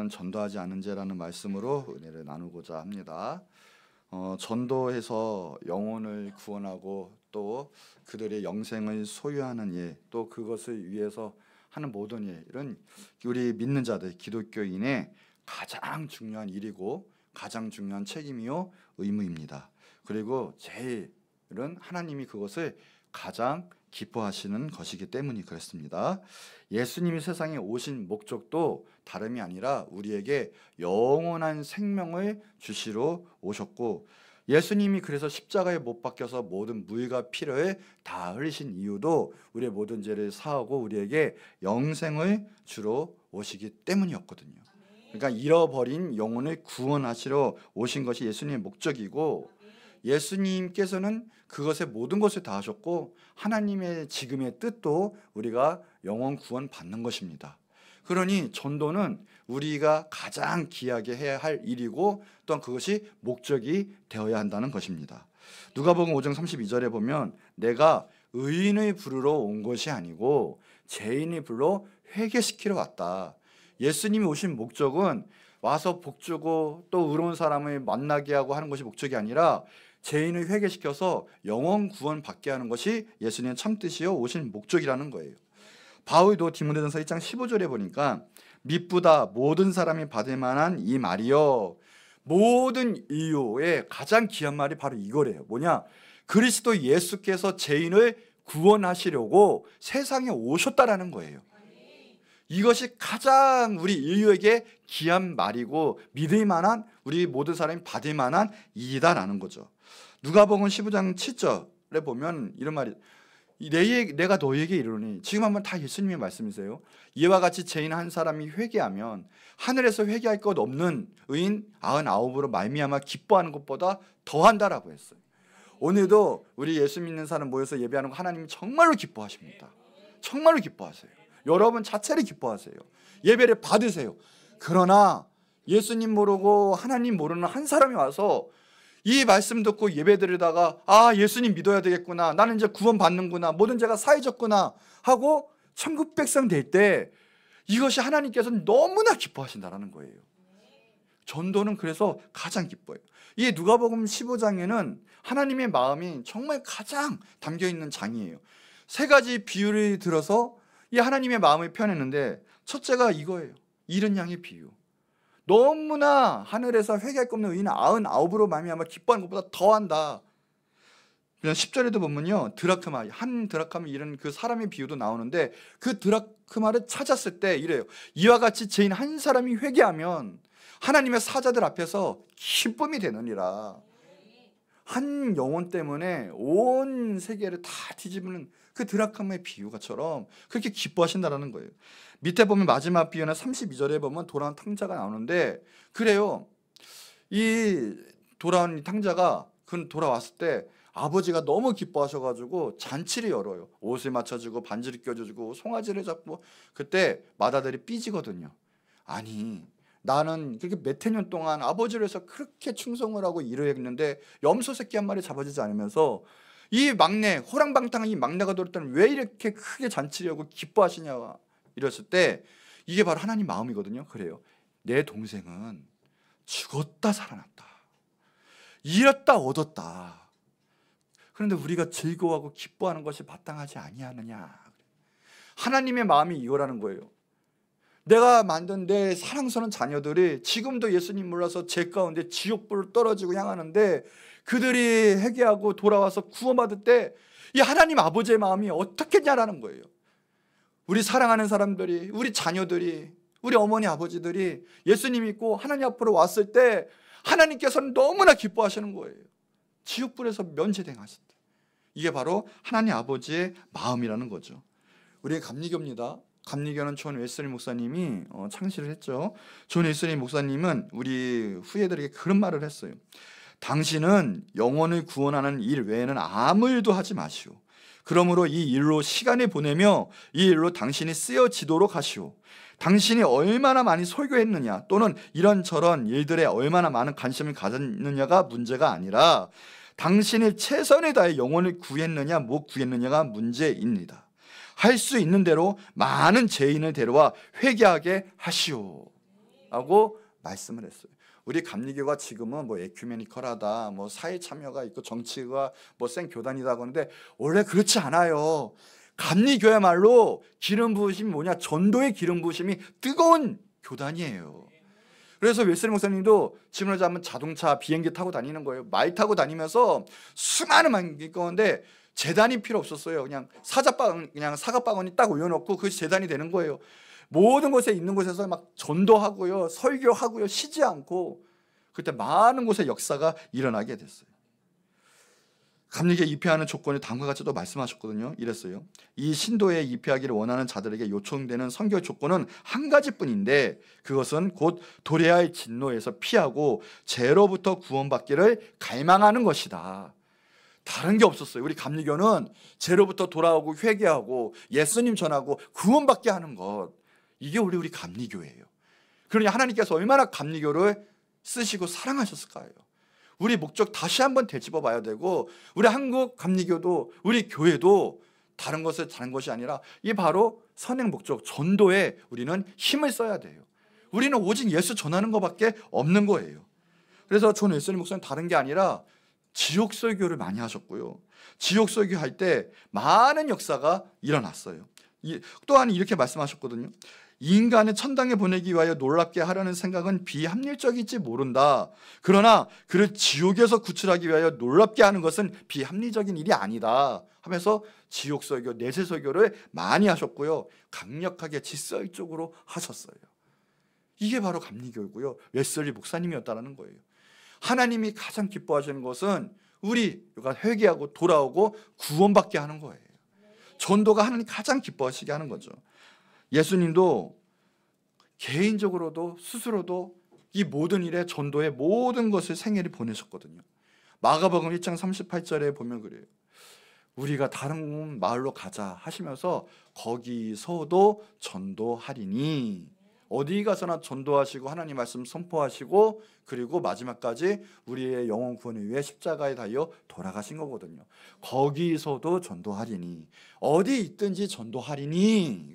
오늘은 전도하지 않은 죄라는 말씀으로 은혜를 나누고자 합니다. 전도해서 영혼을 구원하고 또 그들의 영생을 소유하는 일, 또 그것을 위해서 하는 모든 일은 우리 믿는 자들, 기독교인의 가장 중요한 일이고 가장 중요한 책임이요 의무입니다. 그리고 제일은 하나님이 그것을 가장 기뻐하시는 것이기 때문이 그렇습니다. 예수님이 세상에 오신 목적도 다름이 아니라 우리에게 영원한 생명을 주시러 오셨고, 예수님이 그래서 십자가에 못 박혀서 모든 물과 피를 다 흘리신 이유도 우리의 모든 죄를 사하고 우리에게 영생을 주러 오시기 때문이었거든요. 그러니까 잃어버린 영혼을 구원하시러 오신 것이 예수님의 목적이고, 예수님께서는 그것의 모든 것을 다 하셨고 하나님의 지금의 뜻도 우리가 영혼 구원 받는 것입니다. 그러니 전도는 우리가 가장 귀하게 해야 할 일이고 또한 그것이 목적이 되어야 한다는 것입니다. 누가복음 5장 32절에 보면 내가 의인을 부르러 온 것이 아니고 죄인을 불러 회개시키러 왔다. 예수님이 오신 목적은 와서 복주고 또 의로운 사람을 만나게 하고 하는 것이 목적이 아니라 죄인을 회개시켜서 영혼 구원 받게 하는 것이 예수님의 참뜻이요 오신 목적이라는 거예요. 바울도 디모데전서 1장 15절에 보니까 미쁘다 모든 사람이 받을 만한 이 말이요, 모든 인류의 가장 귀한 말이 바로 이거래요. 뭐냐? 그리스도 예수께서 죄인을 구원하시려고 세상에 오셨다라는 거예요. 이것이 가장 우리 인류에게 귀한 말이고 믿을 만한, 우리 모든 사람이 받을 만한 일이다라는 거죠. 누가복음 15장 7절에 보면 이런 말이, 내가 너희에게 이르노니, 지금 한번 다 예수님의 말씀이세요. 이와 같이 죄인 한 사람이 회개하면 하늘에서 회개할 것 없는 의인 99으로 말미암아 기뻐하는 것보다 더한다라고 했어요. 오늘도 우리 예수 믿는 사람 모여서 예배하는 거 하나님이 정말로 기뻐하십니다. 정말로 기뻐하세요. 여러분 자체를 기뻐하세요. 예배를 받으세요. 그러나 예수님 모르고 하나님 모르는 한 사람이 와서 이 말씀 듣고 예배 드리다가 예수님 믿어야 되겠구나, 나는 이제 구원 받는구나, 모든 죄가 사해졌구나 하고 천국 백성 될 때 이것이 하나님께서는 너무나 기뻐하신다라는 거예요. 전도는 그래서 가장 기뻐요. 이 누가복음 15장에는 하나님의 마음이 정말 가장 담겨있는 장이에요. 세 가지 비유를 들어서 이 하나님의 마음을 표현했는데, 첫째가 이거예요. 잃은 양의 비유. 너무나 하늘에서 회개할 것 없는 의인 99으로 말미암아 기뻐하는 것보다 더한다. 10절에도 보면요, 드라크마, 한 드라크마를 잃은 그 사람의 비유도 나오는데, 그 드라크마를 찾았을 때 이래요. 이와 같이 죄인 한 사람이 회개하면 하나님의 사자들 앞에서 기쁨이 되느니라. 한 영혼 때문에 온 세계를 다 뒤집는 그 드라크마의 비유가처럼 그렇게 기뻐하신다라는 거예요. 밑에 보면 마지막 비유는 32절에 보면 돌아온 탕자가 나오는데, 그래요. 이 돌아온 탕자가 돌아왔을 때 아버지가 너무 기뻐하셔가지고 잔치를 열어요. 옷을 맞춰주고 반지를 껴주고 송아지를 잡고. 그때 맏아들이 삐지거든요. 아니, 나는 그렇게 몇 해 년 동안 아버지를 해서 그렇게 충성을 하고 일을 했는데 염소 새끼 한 마리 잡아주지 않으면서 이 막내, 호랑방탕한 이 막내가 돌았다는 왜 이렇게 크게 잔치를 하고 기뻐하시냐 이랬을 때, 이게 바로 하나님 마음이거든요. 그래요. 내 동생은 죽었다 살아났다, 잃었다 얻었다. 그런데 우리가 즐거워하고 기뻐하는 것이 마땅하지 아니하느냐. 하나님의 마음이 이거라는 거예요. 내가 만든 내 사랑스러운 자녀들이 지금도 예수님 몰라서 죄 가운데 지옥불을 떨어지고 향하는데, 그들이 회개하고 돌아와서 구원받을 때 이 하나님 아버지의 마음이 어떻겠냐라는 거예요. 우리 사랑하는 사람들이, 우리 자녀들이, 우리 어머니 아버지들이 예수님 믿고 하나님 앞으로 왔을 때 하나님께서는 너무나 기뻐하시는 거예요. 지옥불에서 면제당하실 때. 이게 바로 하나님 아버지의 마음이라는 거죠. 우리 감리교입니다. 감리교는 존 웨슬리 목사님이 창시를 했죠. 존 웨슬리 목사님은 우리 후예들에게 그런 말을 했어요. 당신은 영혼을 구원하는 일 외에는 아무 일도 하지 마시오. 그러므로 이 일로 시간을 보내며 이 일로 당신이 쓰여지도록 하시오. 당신이 얼마나 많이 설교했느냐 또는 이런저런 일들에 얼마나 많은 관심을 가졌느냐가 문제가 아니라 당신이 최선을 다해 영혼을 구했느냐 못 구했느냐가 문제입니다. 할 수 있는 대로 많은 죄인을 데려와 회개하게 하시오. 라고 말씀을 했어요. 우리 감리교가 지금은 뭐 에큐메니컬하다, 뭐 사회 참여가 있고 정치가 뭐 센 교단이다 그러는데 원래 그렇지 않아요. 감리교야말로 기름 부으심이 뭐냐? 전도의 기름 부으심이 뜨거운 교단이에요. 그래서 웨슬리 목사님도 지금 하면 자동차, 비행기 타고 다니는 거예요. 말 타고 다니면서 수많은 만기 가운데 재단이 필요 없었어요. 그냥 사과바구니 딱 올려놓고 그것이 재단이 되는 거예요. 모든 곳에 있는 곳에서 막 전도하고요, 설교하고요, 쉬지 않고 그때 많은 곳에 역사가 일어나게 됐어요. 감리교에 입회하는 조건이 다음과 같이 또 말씀하셨거든요. 이랬어요. 이 신도에 입회하기를 원하는 자들에게 요청되는 선교 조건은 한 가지뿐인데 그것은 곧 도래할 진노에서 피하고 죄로부터 구원받기를 갈망하는 것이다. 다른 게 없었어요. 우리 감리교는 죄로부터 돌아오고 회개하고 예수님 전하고 구원받게 하는 것, 이게 우리 감리교예요. 그러니 하나님께서 얼마나 감리교를 쓰시고 사랑하셨을까요? 우리 목적 다시 한번 되짚어 봐야 되고, 우리 한국 감리교도 우리 교회도 다른 것을 다른 것이 아니라 이 바로 선행 목적 전도에 우리는 힘을 써야 돼요. 우리는 오직 예수 전하는 것밖에 없는 거예요. 그래서 존 웨슬리 목사님 다른 게 아니라 지옥 설교를 많이 하셨고요. 지옥 설교할 때 많은 역사가 일어났어요. 또한 이렇게 말씀하셨거든요. 인간을 천당에 보내기 위하여 놀랍게 하려는 생각은 비합리적일지 모른다. 그러나 그를 지옥에서 구출하기 위하여 놀랍게 하는 것은 비합리적인 일이 아니다 하면서 지옥 설교, 내세 설교를 많이 하셨고요. 강력하게 질서적으로 하셨어요. 이게 바로 감리교이고요. 웨슬리 목사님이었다는 거예요. 하나님이 가장 기뻐하시는 것은 우리가 회개하고 돌아오고 구원받게 하는 거예요. 전도가 하나님 가장 기뻐하시게 하는 거죠. 예수님도 개인적으로도 스스로도 이 모든 일에 전도의 모든 것을 생애를 보내셨거든요. 마가복음 1장 38절에 보면 그래요. 우리가 다른 마을로 가자 하시면서 거기서도 전도하리니, 어디 가서나 전도하시고 하나님 말씀 선포하시고 그리고 마지막까지 우리의 영혼 구원을 위해 십자가에 달려 돌아가신 거거든요. 거기서도 전도하리니, 어디 있든지 전도하리니,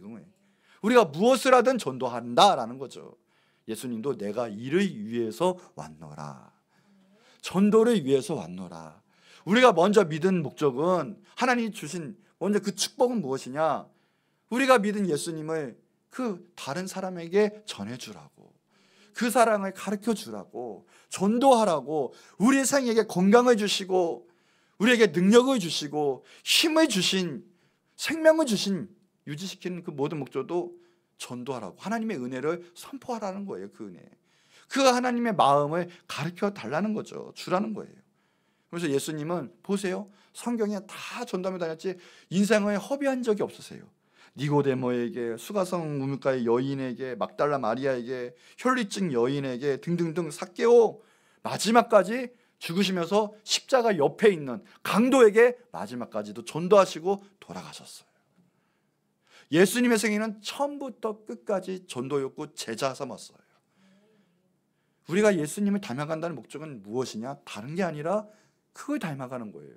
우리가 무엇을 하든 전도한다라는 거죠. 예수님도 내가 이를 위해서 왔노라, 전도를 위해서 왔노라. 우리가 먼저 믿은 목적은, 하나님이 주신 먼저 그 축복은 무엇이냐? 우리가 믿은 예수님을 그 다른 사람에게 전해주라고, 그 사랑을 가르쳐 주라고, 전도하라고, 우리 생에게 건강을 주시고 우리에게 능력을 주시고 힘을 주신, 생명을 주신, 유지시키는 그 모든 목적도 전도하라고, 하나님의 은혜를 선포하라는 거예요. 그 은혜, 그 하나님의 마음을 가르쳐 달라는 거죠. 주라는 거예요. 그래서 예수님은 보세요, 성경에 다 전도하며 다녔지 인생을 허비한 적이 없으세요. 니고데모에게, 수가성 우물가의 여인에게, 막달라 마리아에게, 혈루증 여인에게 등등등, 삭개오, 마지막까지 죽으시면서 십자가 옆에 있는 강도에게 마지막까지도 전도하시고 돌아가셨어요. 예수님의 생애는 처음부터 끝까지 전도였고 제자 삼았어요. 우리가 예수님을 닮아간다는 목적은 무엇이냐? 다른 게 아니라 그걸 닮아가는 거예요.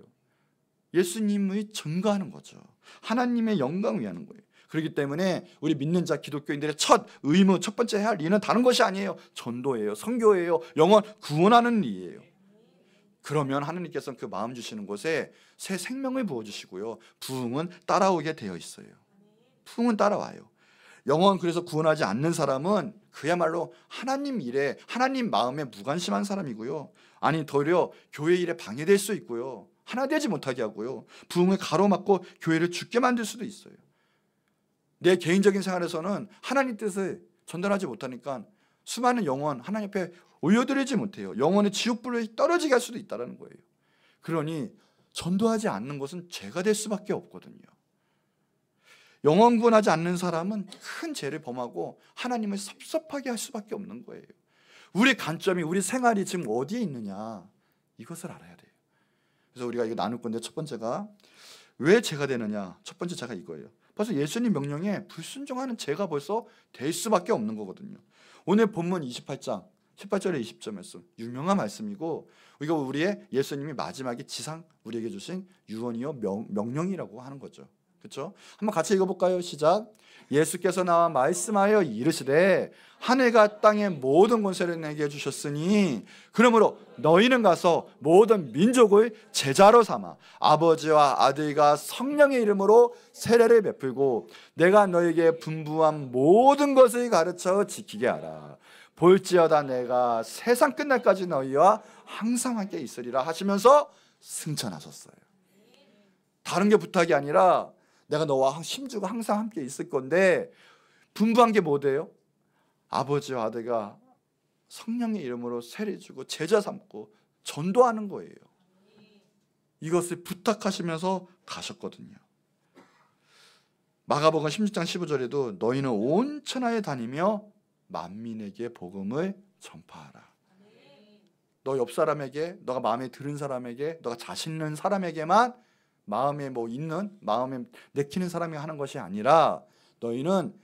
예수님의 증거하는 거죠. 하나님의 영광을 위하는 거예요. 그렇기 때문에 우리 믿는 자 기독교인들의 첫 의무, 첫 번째 해야 할 일은 다른 것이 아니에요. 전도예요. 선교예요. 영혼 구원하는 일이에요. 그러면 하나님께서는 그 마음 주시는 곳에 새 생명을 부어주시고요, 부흥은 따라오게 되어 있어요. 부흥은 따라와요. 영혼 그래서 구원하지 않는 사람은 그야말로 하나님 일에, 하나님 마음에 무관심한 사람이고요, 아니 도리어 교회 일에 방해될 수 있고요, 하나 되지 못하게 하고요, 부흥을 가로막고 교회를 죽게 만들 수도 있어요. 내 개인적인 생활에서는 하나님 뜻을 전달하지 못하니까 수많은 영혼 하나님 앞에 올려드리지 못해요. 영혼의 지옥불에 떨어지게 할 수도 있다는 거예요. 그러니 전도하지 않는 것은 죄가 될 수밖에 없거든요. 영혼 구원하지 않는 사람은 큰 죄를 범하고 하나님을 섭섭하게 할 수밖에 없는 거예요. 우리 관점이, 우리 생활이 지금 어디에 있느냐, 이것을 알아야 돼요. 그래서 우리가 이거 나눌 건데, 첫 번째가 왜 죄가 되느냐? 첫 번째 죄가 이거예요. 벌써 예수님 명령에 불순종하는 죄가 벌써 될 수밖에 없는 거거든요. 오늘 본문 28장 18절에 20절 말씀, 유명한 말씀이고, 이거 우리의 예수님이 마지막에 지상 우리에게 주신 유언이요 명령이라고 하는 거죠. 그렇죠? 한번 같이 읽어볼까요? 시작. 예수께서 나와 말씀하여 이르시되 하늘과 땅의 모든 권세를 내게 주셨으니 그러므로 너희는 가서 모든 민족을 제자로 삼아 아버지와 아들과 성령의 이름으로 세례를 베풀고 내가 너에게 분부한 모든 것을 가르쳐 지키게 하라. 볼지어다 내가 세상 끝날까지 너희와 항상 함께 있으리라 하시면서 승천하셨어요. 다른 게 부탁이 아니라 내가 너와 힘주고 항상 함께 있을 건데 분부한 게 뭐예요? 아버지와 아들과 성령의 이름으로 세례 주고 제자 삼고 전도하는 거예요. 이것을 부탁하시면서 가셨거든요. 마가복음 16장 15절에도 너희는 온 천하에 다니며 만민에게 복음을 전파하라. 너 옆 사람에게, 너가 마음에 드는 사람에게, 너가 자신 있는 사람에게만 마음에 있는, 마음에 내키는 사람이 하는 것이 아니라 너희는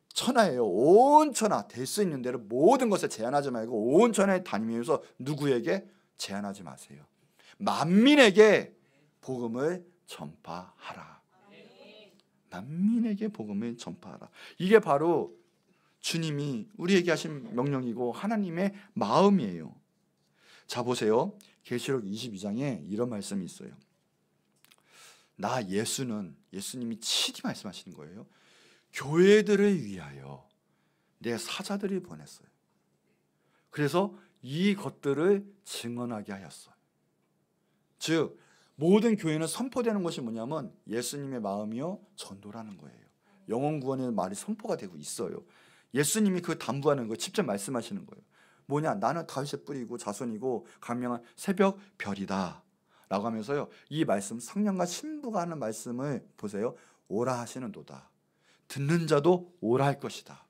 천하예요. 온 천하, 될 수 있는 대로 모든 것을 제한하지 말고 온 천하에 다니면서 누구에게 제한하지 마세요. 만민에게 복음을 전파하라. 만민에게 복음을 전파하라. 이게 바로 주님이 우리에게 하신 명령이고 하나님의 마음이에요. 자 보세요. 계시록 22장에 이런 말씀이 있어요. 나 예수님이 친히 말씀하시는 거예요. 교회들을 위하여 내 사자들이 보냈어요. 그래서 이 것들을 증언하게 하였어요. 즉 모든 교회는 선포되는 것이 뭐냐면 예수님의 마음이요 전도라는 거예요. 영혼 구원의 말이 선포가 되고 있어요. 예수님이 그 담보하는 거 직접 말씀하시는 거예요. 뭐냐, 나는 다윗의 뿌리고 자손이고 간명한 새벽 별이다 라고 하면서요, 이 말씀, 성령과 신부가 하는 말씀을 보세요. 오라 하시는도다. 듣는 자도 오라 할 것이다.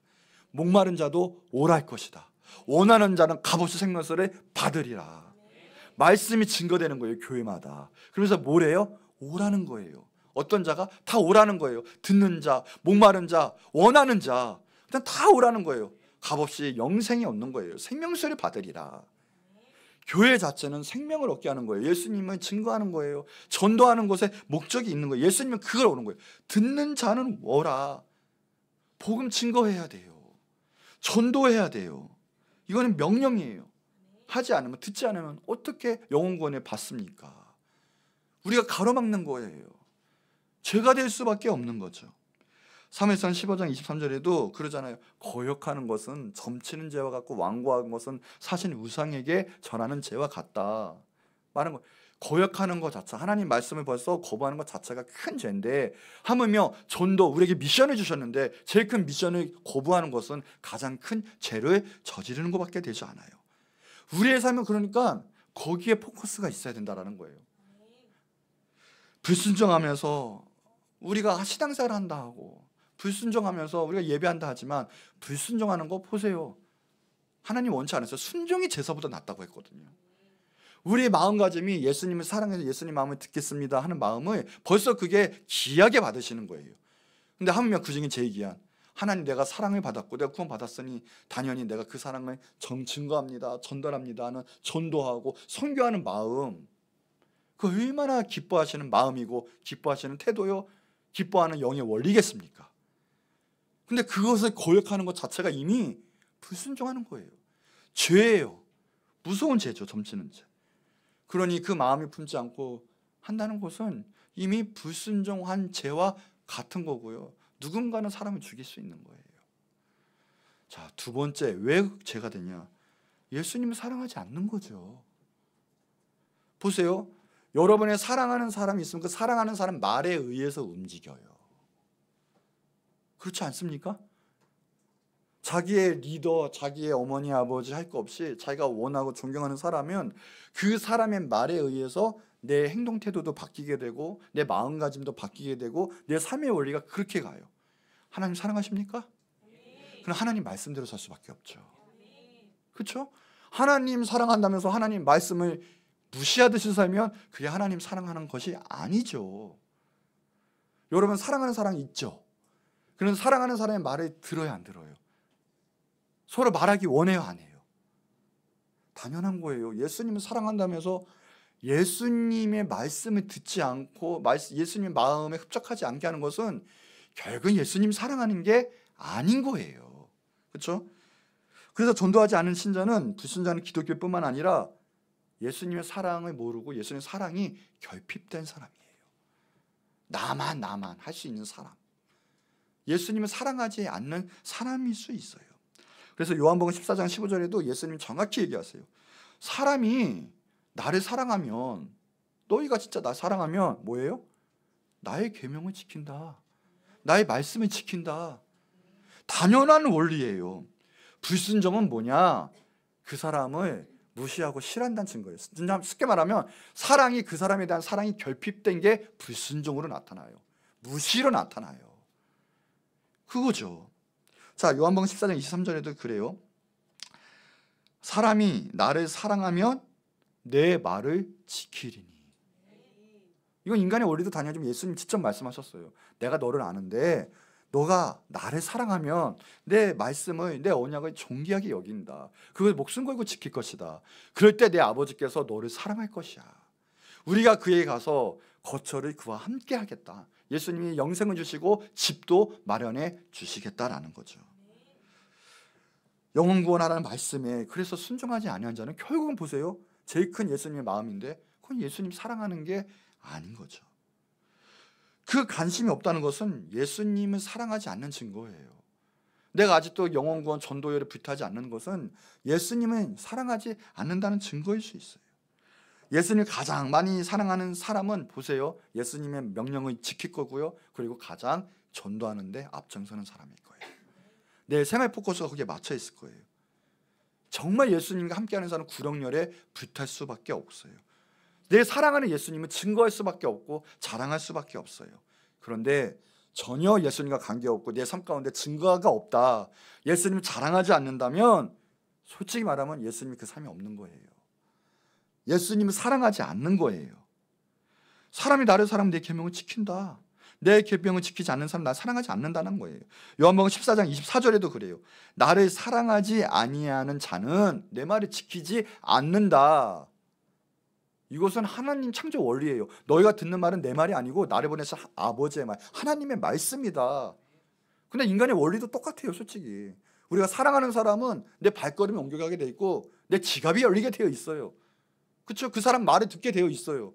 목마른 자도 오라 할 것이다. 원하는 자는 값없이 생명수를 받으리라. 말씀이 증거되는 거예요, 교회마다. 그러면서 뭐래요? 오라는 거예요. 어떤 자가 다 오라는 거예요. 듣는 자, 목마른 자, 원하는 자, 일단 다 오라는 거예요. 값없이 영생이 없는 거예요. 생명수를 받으리라. 교회 자체는 생명을 얻게 하는 거예요. 예수님을 증거하는 거예요. 전도하는 것에 목적이 있는 거예요. 예수님은 그걸 오는 거예요. 듣는 자는 오라. 복음 증거해야 돼요. 전도해야 돼요. 이거는 명령이에요. 하지 않으면, 듣지 않으면 어떻게 영혼 구원을 받습니까? 우리가 가로막는 거예요. 죄가 될 수밖에 없는 거죠. 사무엘상 15장 23절에도 그러잖아요. 거역하는 것은 점치는 죄와 같고 완고한 것은 사신 우상에게 절하는 죄와 같다 말하는 거예요. 거역하는 것 자체, 하나님 말씀을 벌써 거부하는 것 자체가 큰 죄인데, 하물며 전도, 우리에게 미션을 주셨는데 제일 큰 미션을 거부하는 것은 가장 큰 죄를 저지르는 것밖에 되지 않아요. 우리의 삶은 그러니까 거기에 포커스가 있어야 된다는 거예요. 불순종하면서 우리가 신앙생활 한다 하고, 불순종하면서 우리가 예배한다 하지만 불순종하는 거 보세요. 하나님 원치 않으셔서 순종이 제사보다 낫다고 했거든요. 우리의 마음가짐이 예수님을 사랑해서 예수님 마음을 듣겠습니다 하는 마음을 벌써 그게 귀하게 받으시는 거예요. 근데 하물며 그 중에 제일 귀한, 하나님 내가 사랑을 받았고 내가 구원받았으니 당연히 내가 그 사랑을 증거합니다, 전달합니다 하는 전도하고 선교하는 마음, 그 얼마나 기뻐하시는 마음이고 기뻐하시는 태도요, 기뻐하는 영의 원리겠습니까? 근데 그것을 거역하는 것 자체가 이미 불순종하는 거예요. 죄예요. 무서운 죄죠, 점치는 죄. 그러니 그 마음이 품지 않고 한다는 것은 이미 불순종한 죄와 같은 거고요. 누군가는 사람을 죽일 수 있는 거예요. 자, 두 번째, 왜 죄가 되냐? 예수님을 사랑하지 않는 거죠. 보세요. 여러분의 사랑하는 사람이 있으면 그 사랑하는 사람 말에 의해서 움직여요. 그렇지 않습니까? 자기의 리더, 자기의 어머니, 아버지 할 거 없이 자기가 원하고 존경하는 사람은 그 사람의 말에 의해서 내 행동 태도도 바뀌게 되고 내 마음가짐도 바뀌게 되고 내 삶의 원리가 그렇게 가요. 하나님 사랑하십니까? 그럼 하나님 말씀대로 살 수밖에 없죠. 그렇죠? 하나님 사랑한다면서 하나님 말씀을 무시하듯이 살면 그게 하나님 사랑하는 것이 아니죠. 여러분 사랑하는 사랑이 있죠? 그런 사랑하는 사람의 말을 들어요, 안 들어요? 서로 말하기 원해요, 안 해요? 당연한 거예요. 예수님을 사랑한다면서 예수님의 말씀을 듣지 않고 예수님의 마음에 흡족하지 않게 하는 것은 결국은 예수님 사랑하는 게 아닌 거예요. 그렇죠? 그래서 전도하지 않은 신자는 불신자는 기독교뿐만 아니라 예수님의 사랑을 모르고 예수님의 사랑이 결핍된 사람이에요. 나만 할 수 있는 사람. 예수님을 사랑하지 않는 사람일 수 있어요. 그래서 요한복음 14장 15절에도 예수님 정확히 얘기하세요. 사람이 나를 사랑하면, 너희가 진짜 나 사랑하면 뭐예요? 나의 계명을 지킨다. 나의 말씀을 지킨다. 당연한 원리예요. 불순종은 뭐냐? 그 사람을 무시하고 싫어한다는 증거예요. 쉽게 말하면 사랑이, 그 사람에 대한 사랑이 결핍된 게 불순종으로 나타나요. 무시로 나타나요. 그거죠. 자, 요한복음 14장 23절에도 그래요. 사람이 나를 사랑하면 내 말을 지키리니. 이건 인간의 원리도 당연하지만 예수님 직접 말씀하셨어요. 내가 너를 아는데 너가 나를 사랑하면 내 말씀을, 내 언약을 존귀하게 여긴다. 그걸 목숨 걸고 지킬 것이다. 그럴 때 내 아버지께서 너를 사랑할 것이야. 우리가 그에 가서 거처를 그와 함께 하겠다. 예수님이 영생을 주시고 집도 마련해 주시겠다라는 거죠. 영혼 구원하라는 말씀에 그래서 순종하지 아니한 자는 결국은 보세요. 제일 큰 예수님의 마음인데 그건 예수님 사랑하는 게 아닌 거죠. 그 관심이 없다는 것은 예수님을 사랑하지 않는 증거예요. 내가 아직도 영혼 구원 전도회를 불타지 않는 것은 예수님을 사랑하지 않는다는 증거일 수 있어요. 예수님을 가장 많이 사랑하는 사람은 보세요. 예수님의 명령을 지킬 거고요. 그리고 가장 전도하는 데 앞장서는 사람일 거예요. 내 생활 포커스가 거기에 맞춰 있을 거예요. 정말 예수님과 함께하는 사람은 구령열에 불탈 수밖에 없어요. 내 사랑하는 예수님은 증거할 수밖에 없고 자랑할 수밖에 없어요. 그런데 전혀 예수님과 관계없고 내 삶 가운데 증거가 없다, 예수님을 자랑하지 않는다면 솔직히 말하면 예수님이 그 삶이 없는 거예요. 예수님을 사랑하지 않는 거예요. 사람이 나를 사랑하면 내 계명을 지킨다. 내 계명을 지키지 않는 사람 나를 사랑하지 않는다는 거예요. 요한복음 14장 24절에도 그래요. 나를 사랑하지 아니하는 자는 내 말을 지키지 않는다. 이것은 하나님 창조 원리예요. 너희가 듣는 말은 내 말이 아니고 나를 보내신 아버지의 말, 하나님의 말씀이다. 근데 인간의 원리도 똑같아요. 솔직히 우리가 사랑하는 사람은 내 발걸음이 옮겨가게 돼 있고 내 지갑이 열리게 되어 있어요. 그렇죠? 그 사람 말을 듣게 되어 있어요.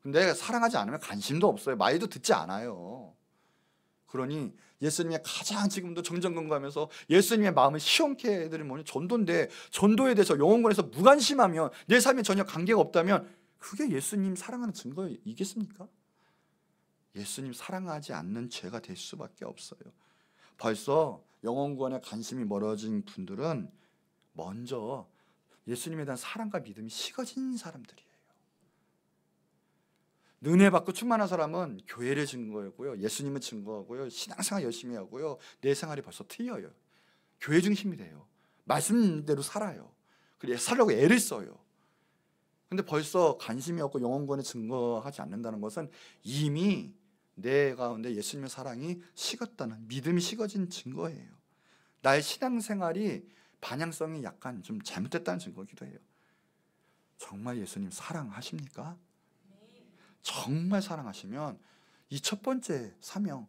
근데 사랑하지 않으면 관심도 없어요. 말도 듣지 않아요. 그러니 예수님의 가장 지금도 정정건강하면서 예수님의 마음을 시원케 해드리는 뭐냐? 전도인데, 전도에 대해서 영혼권에서 무관심하면, 내 삶에 전혀 관계가 없다면 그게 예수님 사랑하는 증거이겠습니까? 예수님 사랑하지 않는 죄가 될 수밖에 없어요. 벌써 영혼권에 관심이 멀어진 분들은 먼저 예수님에 대한 사랑과 믿음이 식어진 사람들이에요. 은혜 받고 충만한 사람은 교회를 증거하고요, 예수님을 증거하고요, 신앙생활 열심히 하고요, 내 생활이 벌써 틀려요. 교회 중심이 돼요. 말씀대로 살아요. 그리고 살려고 애를 써요. 근데 벌써 관심이 없고 영혼권에 증거하지 않는다는 것은 이미 내 가운데 예수님의 사랑이 식었다는, 믿음이 식어진 증거예요. 나의 신앙생활이 반향성이 약간 좀 잘못됐다는 증거이기도 해요. 정말 예수님 사랑하십니까? 정말 사랑하시면 이 첫 번째 사명,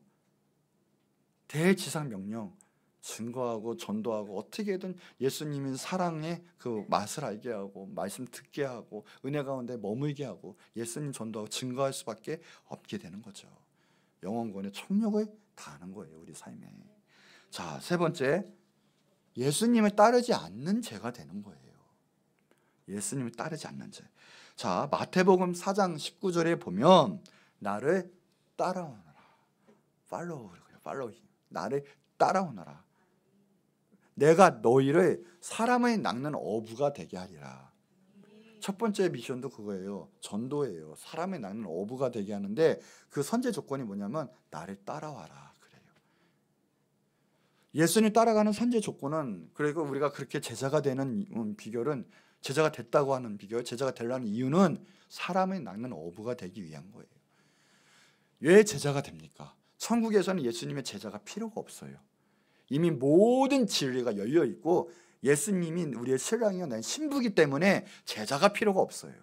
대지상 명령, 증거하고 전도하고 어떻게든 예수님의 사랑의 그 맛을 알게 하고 말씀 듣게 하고 은혜 가운데 머물게 하고 예수님 전도하고 증거할 수밖에 없게 되는 거죠. 영혼권의 총력을 다하는 거예요, 우리 삶에. 자, 세 번째, 예수님을 따르지 않는 죄가 되는 거예요. 예수님을 따르지 않는 죄. 자, 마태복음 4장 19절에 보면 나를 따라오너라. 팔로우. 나를 따라오너라. 내가 너희를 사람을 낚는 어부가 되게 하리라. 첫 번째 미션도 그거예요. 전도예요. 사람을 낚는 어부가 되게 하는데 그 선제 조건이 뭐냐면 나를 따라와라. 그래요. 예수님 따라가는 선제 조건은, 그리고 우리가 그렇게 제자가 되는 비결은, 제자가 됐다고 하는 비결, 제자가 되려는 이유는 사람을 낚는 어부가 되기 위한 거예요. 왜 제자가 됩니까? 천국에서는 예수님의 제자가 필요가 없어요. 이미 모든 진리가 열려 있고 예수님이 우리의 신랑이요 난 신부기 때문에 제자가 필요가 없어요.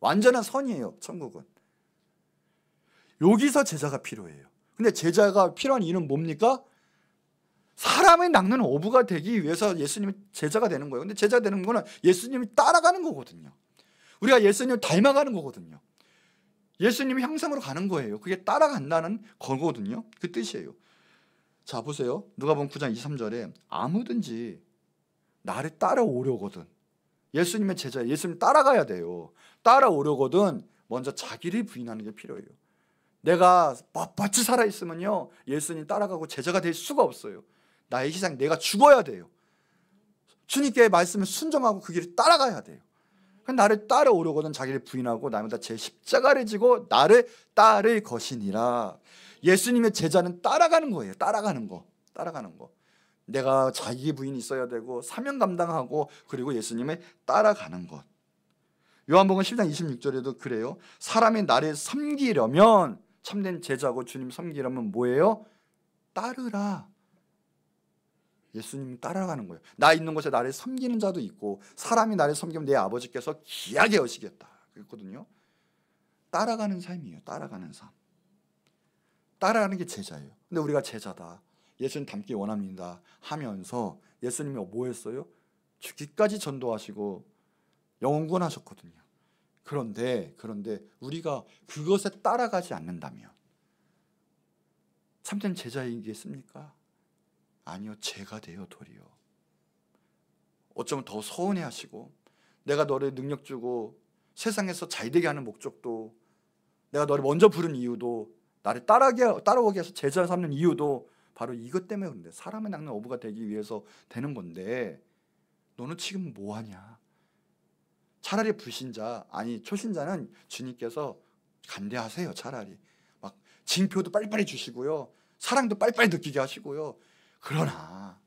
완전한 선이에요, 천국은. 여기서 제자가 필요해요. 근데 제자가 필요한 이유는 뭡니까? 사람을 낚는 어부가 되기 위해서 예수님이 제자가 되는 거예요. 근데 제자가 되는 거는 예수님이 따라가는 거거든요. 우리가 예수님을 닮아가는 거거든요. 예수님의 형상으로 가는 거예요. 그게 따라간다는 거거든요. 그 뜻이에요. 자, 보세요. 누가복음 9장 23절에 아무든지 나를 따라오려거든, 예수님의 제자, 예수님 따라가야 돼요. 따라오려거든 먼저 자기를 부인하는 게 필요해요. 내가 뻣뻣이 살아있으면요, 예수님 따라가고 제자가 될 수가 없어요. 나의 희생, 내가 죽어야 돼요. 주님께 말씀을 순종하고 그 길을 따라가야 돼요. 나를 따라오려거든 자기를 부인하고 나마다 제 십자가를 지고 나를 따를 것이니라. 예수님의 제자는 따라가는 거예요. 따라가는 거. 내가 자기 부인이 있어야 되고 사명 감당하고 그리고 예수님을 따라가는 것. 요한복음 10장 26절에도 그래요. 사람이 나를 섬기려면, 참된 제자고 주님 섬기려면 뭐예요? 따르라. 예수님 따라가는 거예요. 나 있는 곳에 나를 섬기는 자도 있고, 사람이 나를 섬기면 내 아버지께서 귀하게 여시겠다 그랬거든요. 따라가는 삶이에요. 따라가는 삶. 따라가는 게 제자예요. 근데 우리가 제자다, 예수님 닮기 원합니다 하면서 예수님이 뭐 했어요? 죽기까지 전도하시고 영원하셨거든요. 그런데 우리가 그것에 따라가지 않는다면 참된 제자이겠습니까? 아니요, 죄가 돼요. 도리어 어쩌면 더 서운해하시고, 내가 너를 능력 주고 세상에서 잘되게 하는 목적도, 내가 너를 먼저 부른 이유도, 나를 따라오게 해서 제자 삼는 이유도 바로 이것 때문에 그런데, 사람을 낚는 어부가 되기 위해서 되는 건데 너는 지금 뭐하냐? 차라리 불신자, 아니 초신자는 주님께서 간대하세요. 차라리 막 징표도 빨리빨리 주시고요, 사랑도 빨리빨리 느끼게 하시고요. 그러나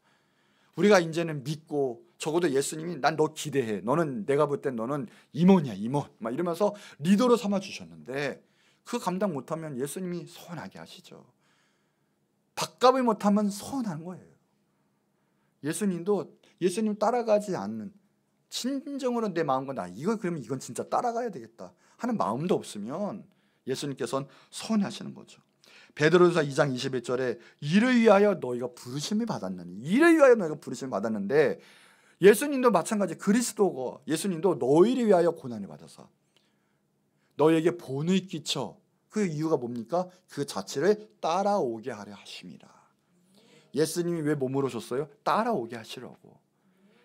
우리가 이제는 믿고, 적어도 예수님이 난 너 기대해, 너는 내가 볼 땐 너는 임원이야, 임원, 막 이러면서 리더로 삼아 주셨는데 그 감당 못하면 예수님이 서운하게 하시죠. 밥값을 못하면 서운한 거예요. 예수님도 예수님 따라가지 않는, 진정으로 내 마음과 나 그러면 이건 진짜 따라가야 되겠다 하는 마음도 없으면 예수님께서는 서운하시는 거죠. 베드로전서 2장 21절에 이를 위하여 너희가 부르심을 받았느니, 이를 위하여 너희가 부르심을 받았는데, 예수님도 마찬가지, 그리스도고 예수님도 너희를 위하여 고난을 받아서 너희에게 본을 끼쳐, 그 이유가 뭡니까? 그 자체를 따라오게 하려 하심이라. 예수님이 왜 몸으로 오셨어요? 따라오게 하시려고.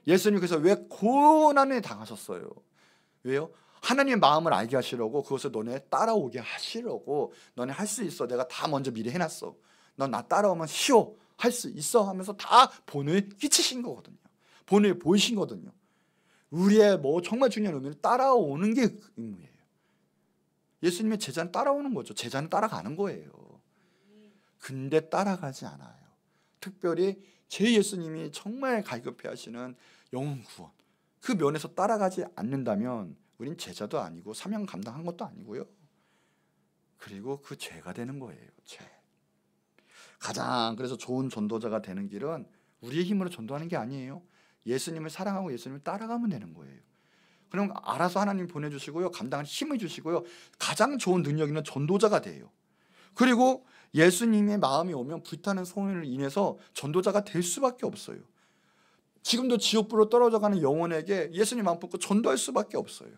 예수님 그래서 왜 고난을 당하셨어요? 왜요? 하나님의 마음을 알게 하시려고, 그것을 너네 따라오게 하시려고. 너네 할 수 있어, 내가 다 먼저 미리 해놨어, 넌 나 따라오면 쉬워, 할 수 있어 하면서 다 본을 끼치신 거거든요. 본을 보이신 거거든요. 우리의 정말 중요한 의미는 따라오는 게 의무예요. 예수님의 제자는 따라오는 거죠. 제자는 따라가는 거예요. 근데 따라가지 않아요. 특별히 제 예수님이 정말 갈급해 하시는 영혼 구원, 그 면에서 따라가지 않는다면 우린 제자도 아니고 사명 감당한 것도 아니고요. 그리고 그 죄가 되는 거예요. 죄. 가장 그래서 좋은 전도자가 되는 길은 우리의 힘으로 전도하는 게 아니에요. 예수님을 사랑하고 예수님을 따라가면 되는 거예요. 그럼 알아서 하나님 보내주시고요, 감당할 힘을 주시고요, 가장 좋은 능력 있는 전도자가 돼요. 그리고 예수님의 마음이 오면 불타는 소원을 인해서 전도자가 될 수밖에 없어요. 지금도 지옥불로 떨어져가는 영혼에게 예수님 마음 품고 전도할 수밖에 없어요.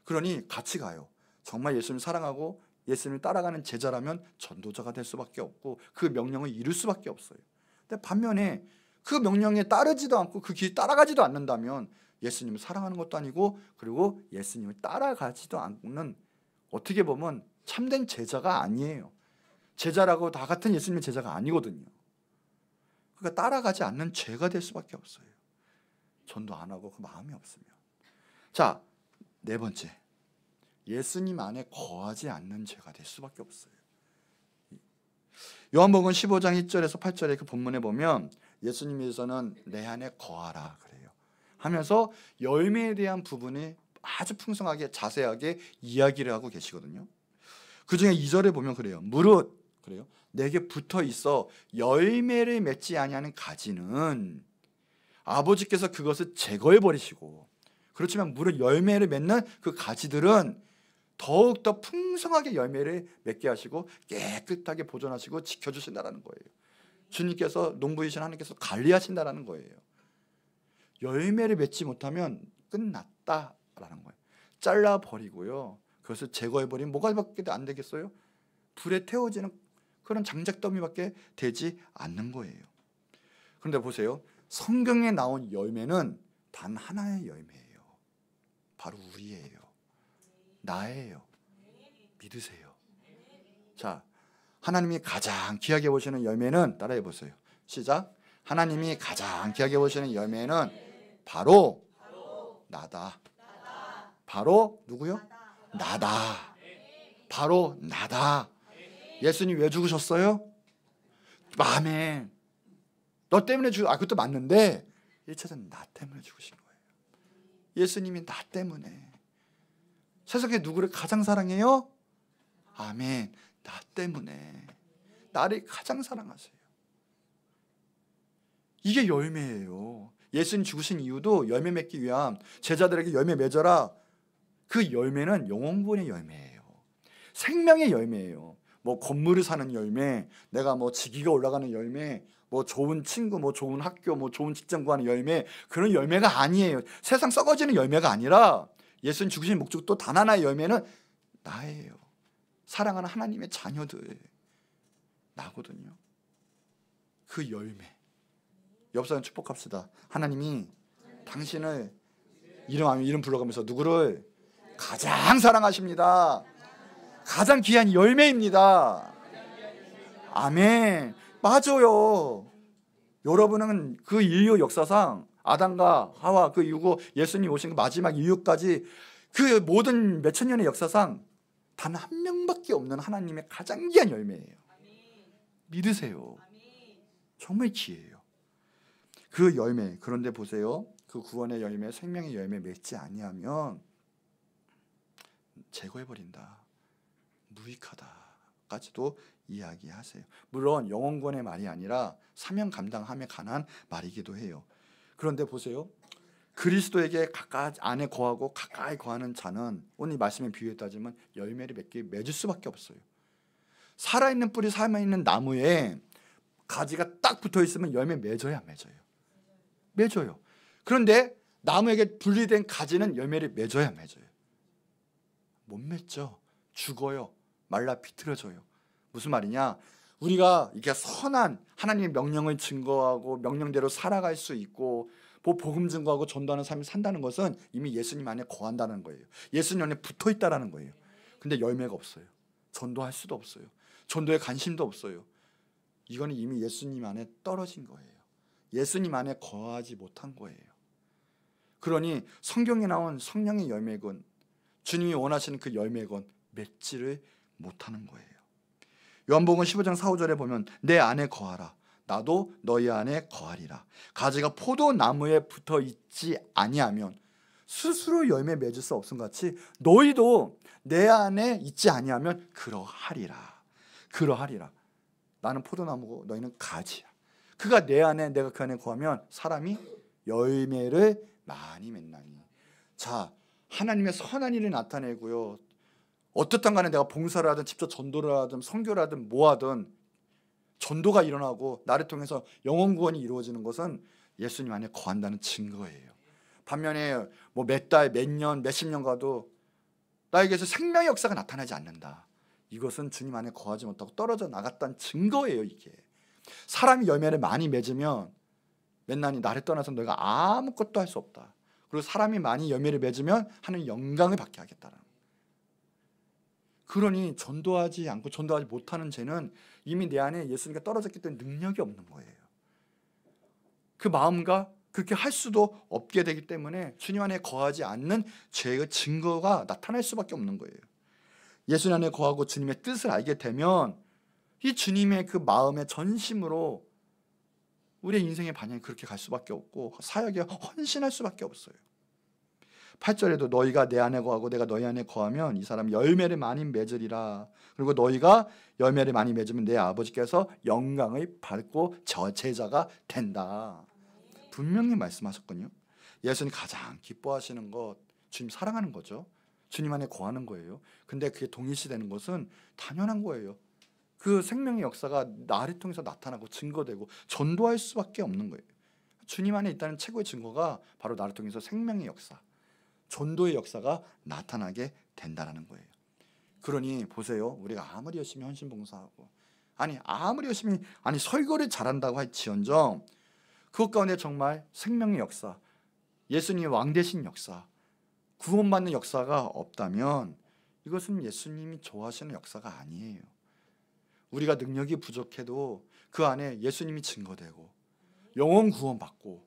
그러니 같이 가요. 정말 예수님 사랑하고 예수님을 따라가는 제자라면 전도자가 될 수밖에 없고 그 명령을 이룰 수밖에 없어요. 근데 반면에 그 명령에 따르지도 않고 그 길 따라가지도 않는다면 예수님을 사랑하는 것도 아니고, 그리고 예수님을 따라가지도 않는, 어떻게 보면 참된 제자가 아니에요. 제자라고 다 같은 예수님의 제자가 아니거든요. 그러니까 따라가지 않는 죄가 될 수밖에 없어요. 전도 안 하고 그 마음이 없으면. 자, 네 번째, 예수님 안에 거하지 않는 죄가 될 수밖에 없어요. 요한복음 15장 1절에서 8절에 그 본문에 보면 예수님께서는 내 안에 거하라 그래요. 하면서 열매에 대한 부분이 아주 풍성하게 자세하게 이야기를 하고 계시거든요. 그 중에 2절에 보면 그래요. 무릇 그래요, 내게 붙어 있어 열매를 맺지 아니하는 가지는 아버지께서 그것을 제거해 버리시고, 그렇지만 무릇 열매를 맺는 그 가지들은 더욱더 풍성하게 열매를 맺게 하시고 깨끗하게 보존하시고 지켜주신다라는 거예요. 주님께서 농부이신 하나님께서 관리하신다라는 거예요. 열매를 맺지 못하면 끝났다라는 거예요. 잘라버리고요, 그것을 제거해버리면 뭐가밖에 안 되겠어요? 불에 태워지는 그런 장작더미밖에 되지 않는 거예요. 그런데 보세요, 성경에 나온 열매는 단 하나의 열매예요. 바로 우리예요. 나예요. 믿으세요. 자, 하나님이 가장 귀하게 보시는 열매는, 따라해 보세요. 시작. 하나님이 가장 귀하게 보시는 열매는 바로 나다. 바로 누구요? 나다. 바로 나다. 예수님 왜 죽으셨어요? 아멘. 너 때문에 그것도 맞는데 1차적으로 나 때문에 죽으신 거예요. 예수님이 나 때문에. 세상에 누구를 가장 사랑해요? 아멘. 나 때문에. 나를 가장 사랑하세요. 이게 열매예요. 예수님 죽으신 이유도 열매 맺기 위함. 제자들에게 열매 맺어라. 그 열매는 영원군의 열매예요. 생명의 열매예요. 뭐 건물을 사는 열매, 내가 뭐 직위가 올라가는 열매, 뭐 좋은 친구, 뭐 좋은 학교, 뭐 좋은 직장 구하는 열매, 그런 열매가 아니에요. 세상 썩어지는 열매가 아니라 예수님 죽으신 목적도 단 하나의 열매는 나예요. 사랑하는 하나님의 자녀들, 나거든요. 그 열매. 옆 사람 축복합시다. 하나님이 당신을 이름 불러가면서 누구를 가장 사랑하십니다. 가장 귀한 열매입니다. 아멘. 맞아요. 여러분은 그 인류 역사상 아담과 하와 그 이후고 예수님 오신 그 마지막 이후까지 그 모든 몇천 년의 역사상 단 한 명밖에 없는 하나님의 가장 귀한 열매예요. 믿으세요. 정말 귀해요. 그 열매. 그런데 보세요, 그 구원의 열매, 생명의 열매 맺지 아니하면 제거해버린다, 무익하다까지도 이야기하세요. 물론 영원권의 말이 아니라 사명 감당함에 관한 말이기도 해요. 그런데 보세요, 그리스도에게 가까이 안에 거하고 가까이 거하는 자는 오늘 말씀에 비유에 따지면 열매를 맺을 수밖에 없어요. 살아있는 뿌리, 살아있는 나무에 가지가 딱 붙어있으면 열매 맺어요, 안 맺어요? 맺어요. 그런데 나무에게 분리된 가지는 열매를 맺어야 맺어요? 못 맺죠. 죽어요. 말라 비틀어져요. 무슨 말이냐? 우리가 이렇게 선한 하나님의 명령을 증거하고 명령대로 살아갈 수 있고 뭐 복음 증거하고 전도하는 삶을 산다는 것은 이미 예수님 안에 거한다는 거예요. 예수님 안에 붙어 있다라는 거예요. 근데 열매가 없어요. 전도할 수도 없어요. 전도에 관심도 없어요. 이거는 이미 예수님 안에 떨어진 거예요. 예수님 안에 거하지 못한 거예요. 그러니 성경에 나온 성령의 열매건, 주님이 원하시는 그 열매건 맺지를 못하는 거예요. 요한복음 15장 4, 5절에 보면 내 안에 거하라, 나도 너희 안에 거하리라. 가지가 포도나무에 붙어 있지 아니하면 스스로 열매 맺을 수 없음 같이 너희도 내 안에 있지 아니하면 그러하리라. 그러하리라. 나는 포도나무고 너희는 가지야. 그가 내 안에 내가 그 안에 거하면 사람이 열매를 많이 맺나니. 자, 하나님의 선한 일을 나타내고요, 어떻든 간에 내가 봉사를 하든 직접 전도를 하든 선교를 하든 뭐 하든 전도가 일어나고 나를 통해서 영혼 구원이 이루어지는 것은 예수님 안에 거한다는 증거예요. 반면에 뭐 몇 달, 몇 년, 몇십 년 가도 나에게서 생명의 역사가 나타나지 않는다. 이것은 주님 안에 거하지 못하고 떨어져 나갔다는 증거예요. 이게 사람이 열매를 많이 맺으면 맨날이 나를 떠나서 너희가 아무것도 할 수 없다. 그리고 사람이 많이 열매를 맺으면 하는 영광을 받게 하겠다라는. 그러니 전도하지 않고 전도하지 못하는 죄는 이미 내 안에 예수님과 떨어졌기 때문에 능력이 없는 거예요. 그 마음과 그렇게 할 수도 없게 되기 때문에 주님 안에 거하지 않는 죄의 증거가 나타날 수밖에 없는 거예요. 예수님 안에 거하고 주님의 뜻을 알게 되면 이 주님의 그 마음의 전심으로 우리의 인생의 방향이 그렇게 갈 수밖에 없고 사역에 헌신할 수밖에 없어요. 8절에도 너희가 내 안에 거하고 내가 너희 안에 거하면 이 사람 열매를 많이 맺으리라. 그리고 너희가 열매를 많이 맺으면 내 아버지께서 영광을 받고 제자가 된다. 분명히 말씀하셨거든요. 예수님 가장 기뻐하시는 것, 주님 사랑하는 거죠. 주님 안에 거하는 거예요. 근데 그게 동일시되는 것은 당연한 거예요. 그 생명의 역사가 나를 통해서 나타나고 증거되고 전도할 수밖에 없는 거예요. 주님 안에 있다는 최고의 증거가 바로 나를 통해서 생명의 역사, 전도의 역사가 나타나게 된다는 거예요. 그러니 보세요. 우리가 아무리 열심히 헌신봉사하고 아무리 열심히 설교를 잘한다고 할지언정 그것 가운데 정말 생명의 역사, 예수님의 왕 되신 역사, 구원받는 역사가 없다면 이것은 예수님이 좋아하시는 역사가 아니에요. 우리가 능력이 부족해도 그 안에 예수님이 증거되고 영혼 구원받고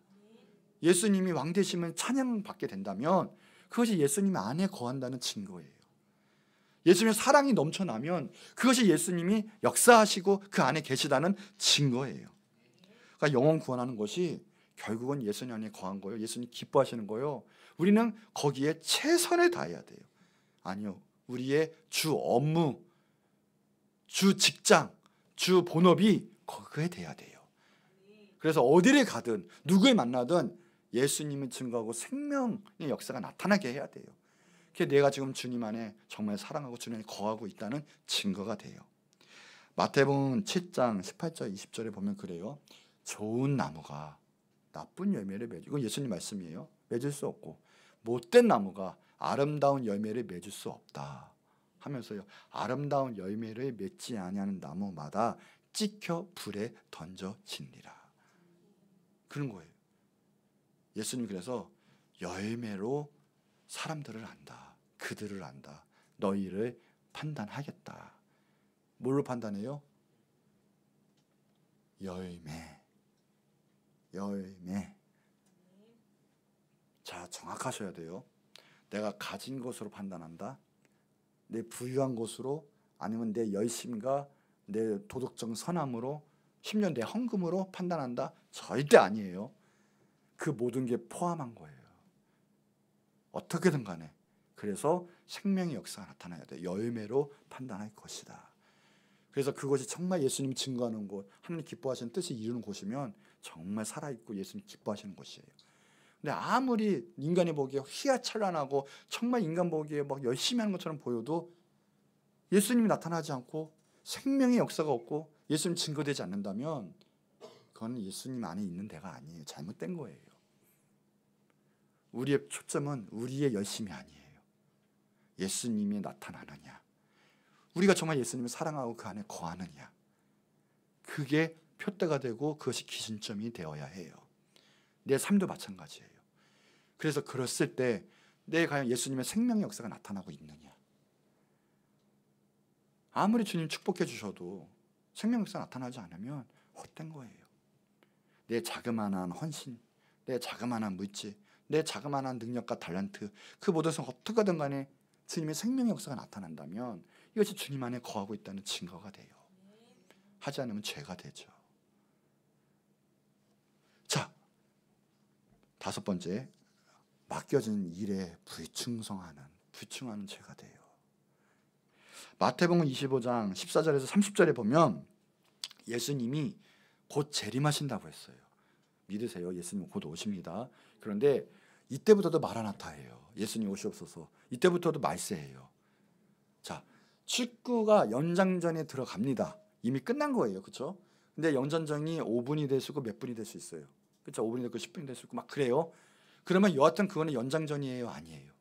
예수님이 왕 되시면 찬양받게 된다면 그것이 예수님 안에 거한다는 증거예요. 예수님의 사랑이 넘쳐나면 그것이 예수님이 역사하시고 그 안에 계시다는 증거예요. 그러니까 영혼 구원하는 것이 결국은 예수님 안에 거한 거예요. 예수님 기뻐하시는 거예요. 우리는 거기에 최선을 다해야 돼요. 아니요. 우리의 주 업무, 주 직장, 주 본업이 거기에 돼야 돼요. 그래서 어디를 가든 누구를 만나든 예수님을 증거하고 생명의 역사가 나타나게 해야 돼요. 그게 내가 지금 주님 안에 정말 사랑하고 주님 안에 거하고 있다는 증거가 돼요. 마태복음 7장 18절 20절에 보면 그래요. 좋은 나무가 나쁜 열매를 맺고, 이건 예수님 말씀이에요. 맺을 수 없고 못된 나무가 아름다운 열매를 맺을 수 없다 하면서요. 아름다운 열매를 맺지 아니하는 나무마다 찍혀 불에 던져지니라. 그런 거예요. 예수님 그래서 열매로 사람들을 안다. 그들을 안다. 너희를 판단하겠다. 뭘로 판단해요? 열매. 자, 정확하셔야 돼요. 내가 가진 것으로 판단한다. 내 부유한 것으로, 아니면 내 열심과 내 도덕적 선함으로, 심지어 내 헌금으로 판단한다? 절대 아니에요. 그 모든 게 포함한 거예요. 어떻게든 간에. 그래서 생명의 역사가 나타나야 돼. 열매로 판단할 것이다. 그래서 그것이 정말 예수님이 증거하는 곳, 하나님 기뻐하시는 뜻이 이루는 곳이면 정말 살아있고 예수님 기뻐하시는 곳이에요. 근데 아무리 인간이 보기에 휘하찬란하고 정말 인간 보기에 막 열심히 하는 것처럼 보여도 예수님이 나타나지 않고 생명의 역사가 없고 예수님 증거되지 않는다면 그건 예수님 안에 있는 데가 아니에요. 잘못된 거예요. 우리의 초점은 우리의 열심이 아니에요. 예수님이 나타나느냐, 우리가 정말 예수님을 사랑하고 그 안에 거하느냐, 그게 표대가 되고 그것이 기준점이 되어야 해요. 내 삶도 마찬가지예요. 그래서 그랬을 때 내가 과연 예수님의 생명의 역사가 나타나고 있느냐. 아무리 주님 축복해 주셔도 생명의 역사가 나타나지 않으면 헛된 거예요. 내 자그마한 헌신, 내 자그마한 물질, 내 자그마한 능력과 탤런트, 그 모든 것은 어떻게든 간에 주님의 생명의 역사가 나타난다면 이것이 주님 안에 거하고 있다는 증거가 돼요. 하지 않으면 죄가 되죠. 자, 다섯 번째, 맡겨진 일에 불충하는 죄가 돼요. 마태복음 25장 14절에서 30절에 보면 예수님이 곧 재림하신다고 했어요. 믿으세요. 예수님 곧 오십니다. 그런데 이때부터도 마라나타예요. 예수님 오시옵소서. 이때부터도 말세예요. 자, 축구가 연장전에 들어갑니다. 이미 끝난 거예요. 그렇죠? 근데 연장전이 5분이 될 수 있고 몇 분이 될 수 있어요. 그렇죠? 5분이 되고 10분이 될 수 있고 막 그래요. 그러면 여하튼 그거는 연장전이에요, 아니에요?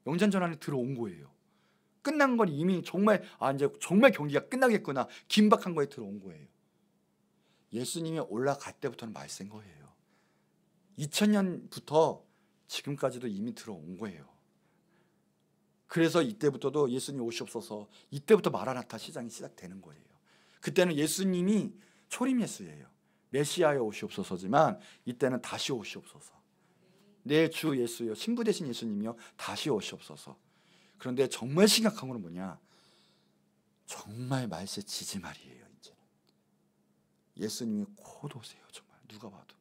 연장전 안에 들어온 거예요. 끝난 건 이미 정말 이제 정말 경기가 끝나겠구나, 긴박한 거에 들어온 거예요. 예수님이 올라갈 때부터는 말세인 거예요. 2000년부터 지금까지도 이미 들어온 거예요. 그래서 이때부터도 예수님 오시옵소서, 이때부터 마라나타 시장이 시작되는 거예요. 그때는 예수님이 초림 예수예요. 메시아여 오시옵소서지만 이때는 다시 오시옵소서. 내 주 예수여, 신부 되신 예수님이여 다시 오시옵소서. 그런데 정말 심각한 건 뭐냐, 정말 말세 지지말이에요. 이제 예수님이 곧 오세요. 정말 누가 봐도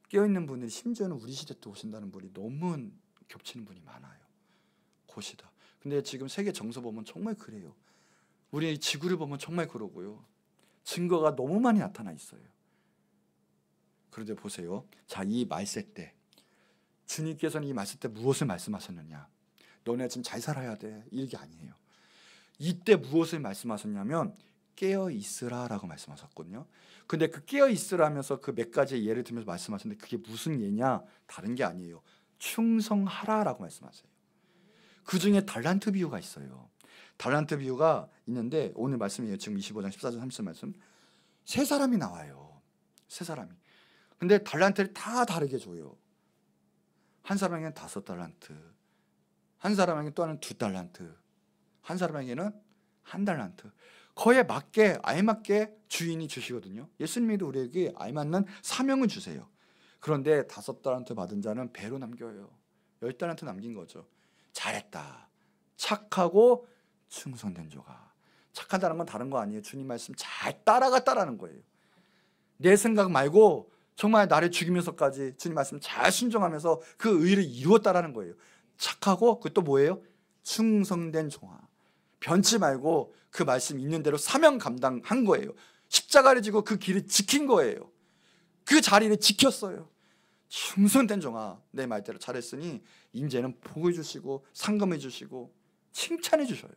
깨어있는 분들이, 심지어는 우리 시대 때 오신다는 분이 너무 겹치는 분이 많아요. 곧이다. 근데 지금 세계 정서 보면 정말 그래요. 우리 지구를 보면 정말 그러고요. 증거가 너무 많이 나타나 있어요. 그런데 보세요. 자, 이 말세 때 주님께서는 이 말씀 때 무엇을 말씀하셨느냐? 너네 지금 잘 살아야 돼. 이게 아니에요. 이때 무엇을 말씀하셨냐면 깨어 있으라라고 말씀하셨거든요. 근데 그 깨어 있으라면서 그 몇 가지 예를 들면서 말씀하셨는데 그게 무슨 예냐? 다른 게 아니에요. 충성하라라고 말씀하세요. 그 중에 달란트 비유가 있어요. 달란트 비유가 있는데 오늘 말씀이에요. 지금 25장 14절 30절 말씀. 세 사람이 나와요. 세 사람이. 근데 달란트를 다 다르게 줘요. 한 사람에게는 5달란트, 한 사람에게는 또 하나는 2달란트, 한 사람에게는 1달란트. 그에 맞게 알맞게 주인이 주시거든요. 예수님도 우리에게 알맞는 사명을 주세요. 그런데 5달란트 받은 자는 배로 남겨요. 10달란트 남긴 거죠. 잘했다. 착하고 충성된 조가. 착하다는 건 다른 거 아니에요. 주님 말씀 잘 따라갔다라는 거예요. 내 생각 말고 정말 나를 죽이면서까지 주님 말씀 잘 순종하면서 그 의를 이루었다라는 거예요. 착하고 그 또 뭐예요? 충성된 종아. 변치 말고 그 말씀 있는 대로 사명 감당한 거예요. 십자가를 지고 그 길을 지킨 거예요. 그 자리를 지켰어요. 충성된 종아, 내 말대로 잘했으니 이제는 복을 주시고 상금을 주시고 칭찬해 주셔요.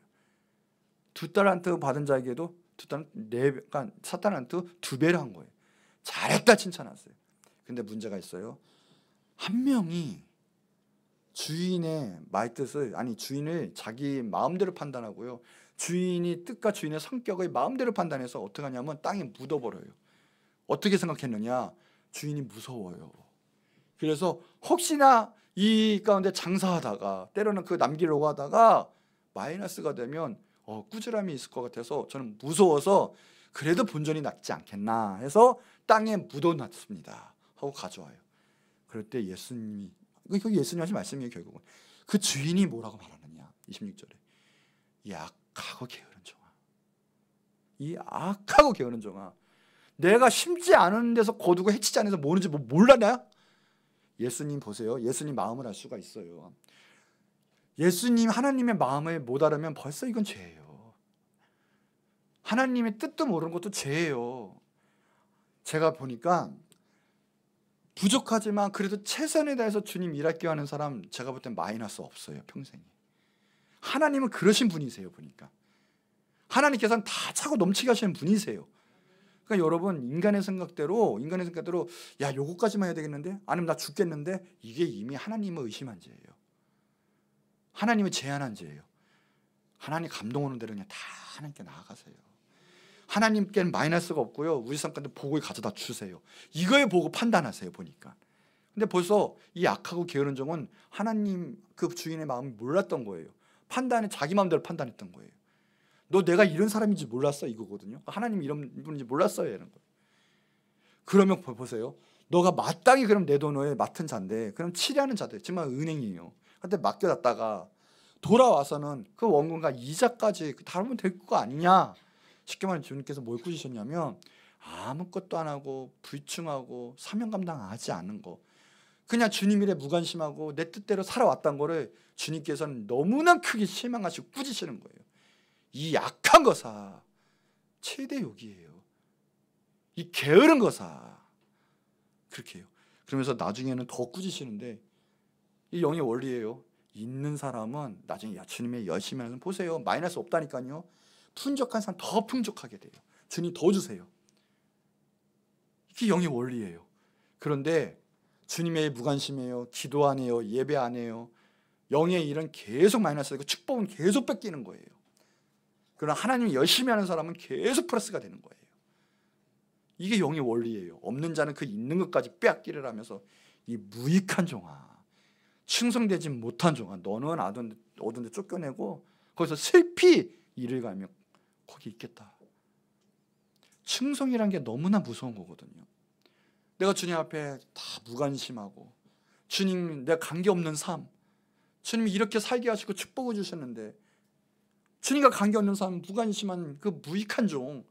2달란트 받은 자에게도 4달란트 2배를 한 거예요. 잘했다 칭찬하세요. 근데 문제가 있어요. 한 명이 주인의 말뜻을, 아니 주인을 자기 마음대로 판단하고요, 주인이 뜻과 주인의 성격을 마음대로 판단해서 어떻게 하냐면 땅에 묻어버려요. 어떻게 생각했느냐? 주인이 무서워요. 그래서 혹시나 이 가운데 장사하다가 때로는 그 남기려고 하다가 마이너스가 되면 꾸지람이 있을 것 같아서 저는 무서워서 그래도 본전이 낫지 않겠나 해서 땅에 묻어놨습니다 하고 가져와요. 그럴 때 예수님이, 이거 예수님 하신 말씀이에요. 결국은 그 주인이 뭐라고 말하느냐? 26절에 이 악하고 게으른 종아, 이 악하고 게으른 종아, 내가 심지 않은 데서 거두고 해치지 않은 데서 모르는지 몰라냐? 예수님 보세요. 예수님 마음을 알 수가 있어요. 예수님 하나님의 마음을 못 알으면 벌써 이건 죄예요. 하나님의 뜻도 모르는 것도 죄예요. 제가 보니까 부족하지만 그래도 최선을 다해서 주님 일할게 하는 사람 제가 볼 땐 마이너스 없어요. 평생에. 하나님은 그러신 분이세요. 보니까 하나님께서는 다 차고 넘치게 하시는 분이세요. 그러니까 여러분 인간의 생각대로 야 요거까지만 해야 되겠는데, 아니면 나 죽겠는데, 이게 이미 하나님을 의심한 죄예요. 하나님을 제한한 죄예요. 하나님 감동 오는 대로 그냥 다 하나님께 나아가세요. 하나님께는 마이너스가 없고요, 우리 삶 가운데 복을 가져다 주세요. 이거에 보고 판단하세요. 보니까. 근데 벌써 이 악하고 게으른 종은 하나님 그 주인의 마음을 몰랐던 거예요. 판단을 자기 마음대로 판단했던 거예요. 너 내가 이런 사람인지 몰랐어 이거거든요. 하나님 이런 분인지 몰랐어요 이런 거. 그러면 보세요. 너가 마땅히 그럼 내 돈을 맡은 자인데, 그럼 치료하는 자들 정말 은행이에요. 근데 맡겨놨다가 돌아와서는 그 원금과 이자까지 다루면 될 거 아니냐? 쉽게 말해 주님께서 뭘 꾸짖으셨냐면 아무것도 안 하고 불충하고 사명 감당하지 않은 거, 그냥 주님 일에 무관심하고 내 뜻대로 살아왔던 거를 주님께서는 너무나 크게 실망하시고 꾸짖으시는 거예요. 이 약한 거사 최대 욕이에요. 이 게으른 거사 그렇게 해요. 그러면서 나중에는 더 꾸짖으시는데, 이 영의 원리예요. 있는 사람은 나중에 주님의 열심히 하는 사람 보세요. 마이너스 없다니까요. 풍족한 사람 더 풍족하게 돼요. 주님 더 주세요. 이게 영의 원리예요. 그런데 주님의 무관심해요. 기도 안 해요. 예배 안 해요. 영의 일은 계속 마이너스 되고 축복은 계속 뺏기는 거예요. 그러나 하나님이 열심히 하는 사람은 계속 플러스가 되는 거예요. 이게 영의 원리예요. 없는 자는 그 있는 것까지 빼앗기를 하면서 이 무익한 종아, 충성되지 못한 종아, 너는 얻은 데 쫓겨내고 거기서 슬피 이를 가며 거기 있겠다. 충성이란 게 너무나 무서운 거거든요. 내가 주님 앞에 다 무관심하고 주님 내가 관계없는 삶, 주님이 이렇게 살게 하시고 축복을 주셨는데 주님과 관계없는 삶, 무관심한 그 무익한 종,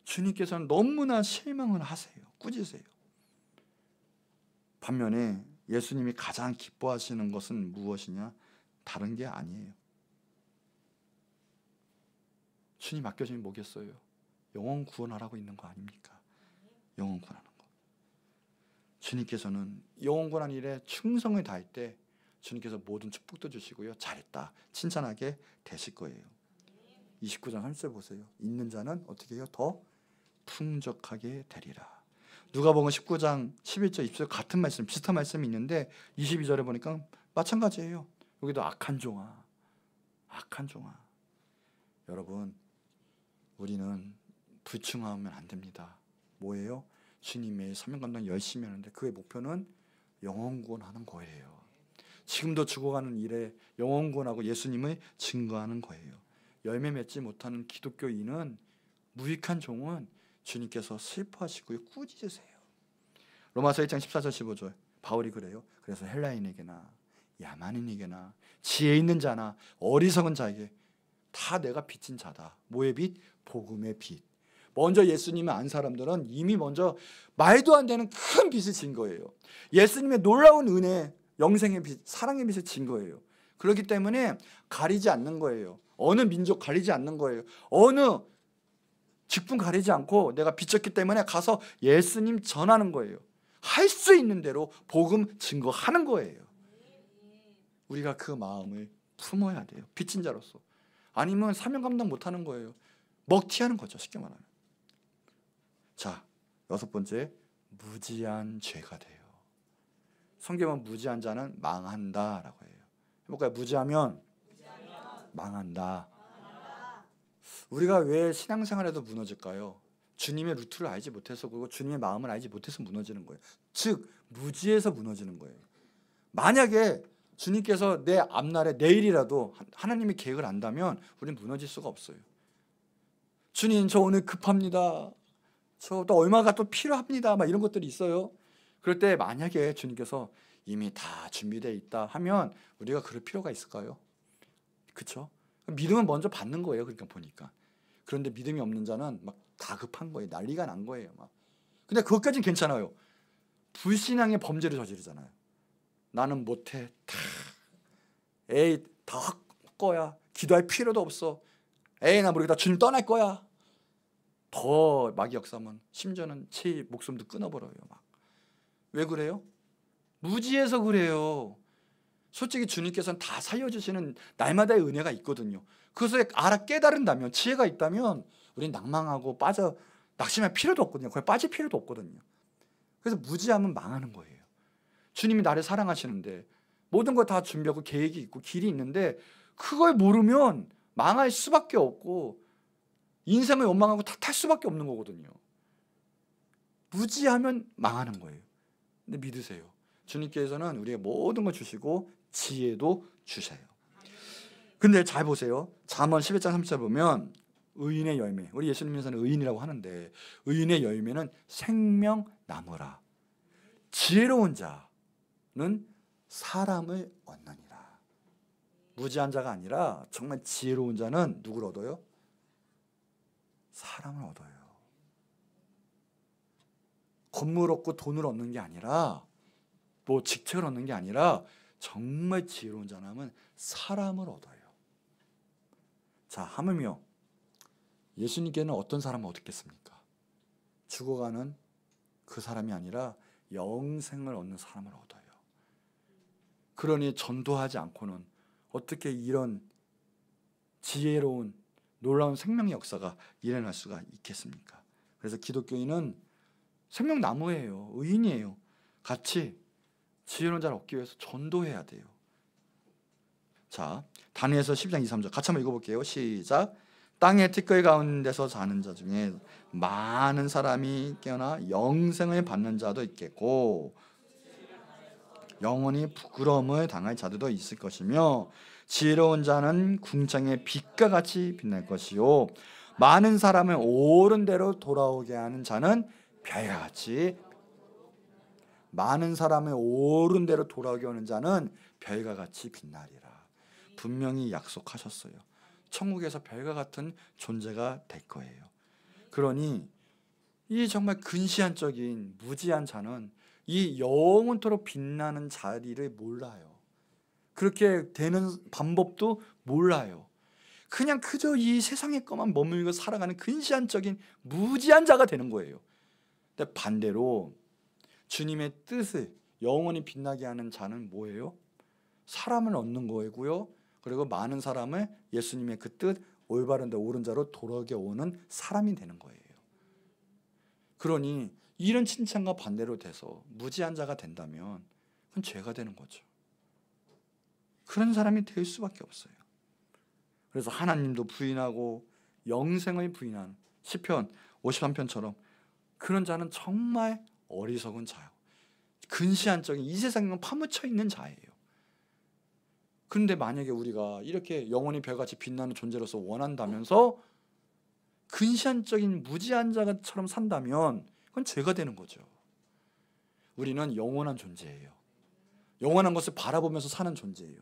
주님께서는 너무나 실망을 하세요. 꾸짖으세요. 반면에 예수님이 가장 기뻐하시는 것은 무엇이냐? 다른 게 아니에요. 주님 맡겨진 뭐겠어요? 영혼 구원하라고 있는 거 아닙니까? 영혼 구원하는 거. 주님께서는 영원한 일에 충성을 다할 때 주님께서 모든 축복도 주시고요, 잘했다 칭찬하게 되실 거예요. 29장 30절 보세요. 있는 자는 어떻게 해요? 더 풍족하게 되리라. 누가복음 19장 11절 20절 같은 말씀, 비슷한 말씀이 있는데 22절에 보니까 마찬가지예요. 여기도 악한 종아, 악한 종아. 여러분, 우리는 불충하면 안 됩니다. 뭐예요? 주님의 사명 감당 열심히 하는데 그의 목표는 영원구원하는 거예요. 지금도 죽어가는 일에 영원구원하고 예수님을 증거하는 거예요. 열매 맺지 못하는 기독교인은, 무익한 종은 주님께서 슬퍼하시고요, 꾸짖으세요. 로마서 1장 14절 15절 바울이 그래요. 그래서 헬라인에게나 야만인에게나 지혜 있는 자나 어리석은 자에게 다 내가 빚진 자다. 뭐의 빚? 복음의 빚. 먼저 예수님을 안 사람들은 이미 먼저 말도 안 되는 큰 빚을 진 거예요. 예수님의 놀라운 은혜, 영생의 빚, 사랑의 빚을 진 거예요. 그렇기 때문에 가리지 않는 거예요. 어느 민족 가리지 않는 거예요. 어느 직분 가리지 않고 내가 빚졌기 때문에 가서 예수님 전하는 거예요. 할 수 있는 대로 복음 증거하는 거예요. 우리가 그 마음을 품어야 돼요. 빚진 자로서. 아니면 사명 감당 못하는 거예요. 먹튀하는 거죠, 쉽게 말하면. 자, 6번째, 무지한 죄가 돼요. 성경은 무지한 자는 망한다라고 해요. 해볼까요? 무지하면 망한다. 우리가 왜 신앙생활에도 무너질까요? 주님의 루트를 알지 못해서, 그리고 주님의 마음을 알지 못해서 무너지는 거예요. 즉 무지해서 무너지는 거예요. 만약에 주님께서 내 앞날에 내일이라도 하나님의 계획을 안다면 우리는 무너질 수가 없어요. 주님, 저 오늘 급합니다. 저 또 얼마가 또 필요합니다. 막 이런 것들이 있어요. 그럴 때 만약에 주님께서 이미 다 준비되어 있다 하면 우리가 그럴 필요가 있을까요? 그렇죠? 믿음은 먼저 받는 거예요. 그러니까 보니까. 그런데 믿음이 없는 자는 막 다급한 거예요. 난리가 난 거예요. 막. 근데 그것까지는 괜찮아요. 불신앙의 범죄를 저지르잖아요. 나는 못해. 에이, 다 할 거야. 기도할 필요도 없어. 에이, 나 모르겠다. 주님 떠날 거야. 더 마귀 역사면 심지어는 제 목숨도 끊어버려요. 막. 왜 그래요? 무지해서 그래요. 솔직히 주님께서는 다 살려주시는 날마다의 은혜가 있거든요. 그것을 알아 깨달은다면, 지혜가 있다면 우린 낭망하고 낙심할 필요도 없거든요. 거기 빠질 필요도 없거든요. 그래서 무지하면 망하는 거예요. 주님이 나를 사랑하시는데 모든 걸 다 준비하고 계획이 있고 길이 있는데 그걸 모르면 망할 수밖에 없고 인생을 원망하고 탓할 수밖에 없는 거거든요. 무지하면 망하는 거예요. 근데 믿으세요. 주님께서는 우리에게 모든 걸 주시고 지혜도 주셔요. 근데 잘 보세요. 잠언 11장 30절 보면 의인의 열매, 우리 예수님께서는 의인이라고 하는데 의인의 열매는 생명나무라. 지혜로운 자는 사람을 얻느니라. 무지한 자가 아니라 정말 지혜로운 자는 누구를 얻어요? 사람을 얻어요. 건물 얻고 돈을 얻는 게 아니라, 뭐 직책을 얻는 게 아니라 정말 지혜로운 자라면 사람을 얻어요. 자, 하물며 예수님께는 어떤 사람을 얻겠습니까? 죽어가는 그 사람이 아니라 영생을 얻는 사람을 얻어요. 그러니 전도하지 않고는 어떻게 이런 지혜로운 놀라운 생명의 역사가 일어날 수가 있겠습니까? 그래서 기독교인은 생명나무예요. 의인이에요. 같이 지혜로운 자를 얻기 위해서 전도해야 돼요. 자, 다니엘서 12장 2, 3절 같이 한번 읽어볼게요. 시작. 땅의 티끌 가운데서 자는 자 중에 많은 사람이 깨어나 영생을 받는 자도 있겠고 영원히 부끄러움을 당할 자들도 있을 것이며 지혜로운 자는 궁창의 빛과 같이 빛날 것이요 많은 사람을 옳은 대로 돌아오게 하는 자는 별과 같이, 많은 사람을 옳은 대로 돌아오게 하는 자는 별과 같이 빛나리라. 분명히 약속하셨어요. 천국에서 별과 같은 존재가 될 거예요. 그러니 이 정말 근시안적인 무지한 자는 이 영원토록 빛나는 자리를 몰라요. 그렇게 되는 방법도 몰라요. 그냥 그저 이 세상의 것만 머물고 살아가는 근시안적인 무지한 자가 되는 거예요. 근데 반대로 주님의 뜻을 영원히 빛나게 하는 자는 뭐예요? 사람을 얻는 거고요. 그리고 많은 사람을 예수님의 그 뜻 올바른 데 옳은 자로 돌아오게 오는 사람이 되는 거예요. 그러니 이런 칭찬과 반대로 돼서 무지한 자가 된다면 그건 죄가 되는 거죠. 그런 사람이 될 수밖에 없어요. 그래서 하나님도 부인하고 영생을 부인한 시편 53편처럼 그런 자는 정말 어리석은 자요. 근시안적인 이 세상에 파묻혀 있는 자예요. 그런데 만약에 우리가 이렇게 영원히 별같이 빛나는 존재로서 원한다면서 근시안적인 무지한 자처럼 산다면 그건 죄가 되는 거죠. 우리는 영원한 존재예요. 영원한 것을 바라보면서 사는 존재예요.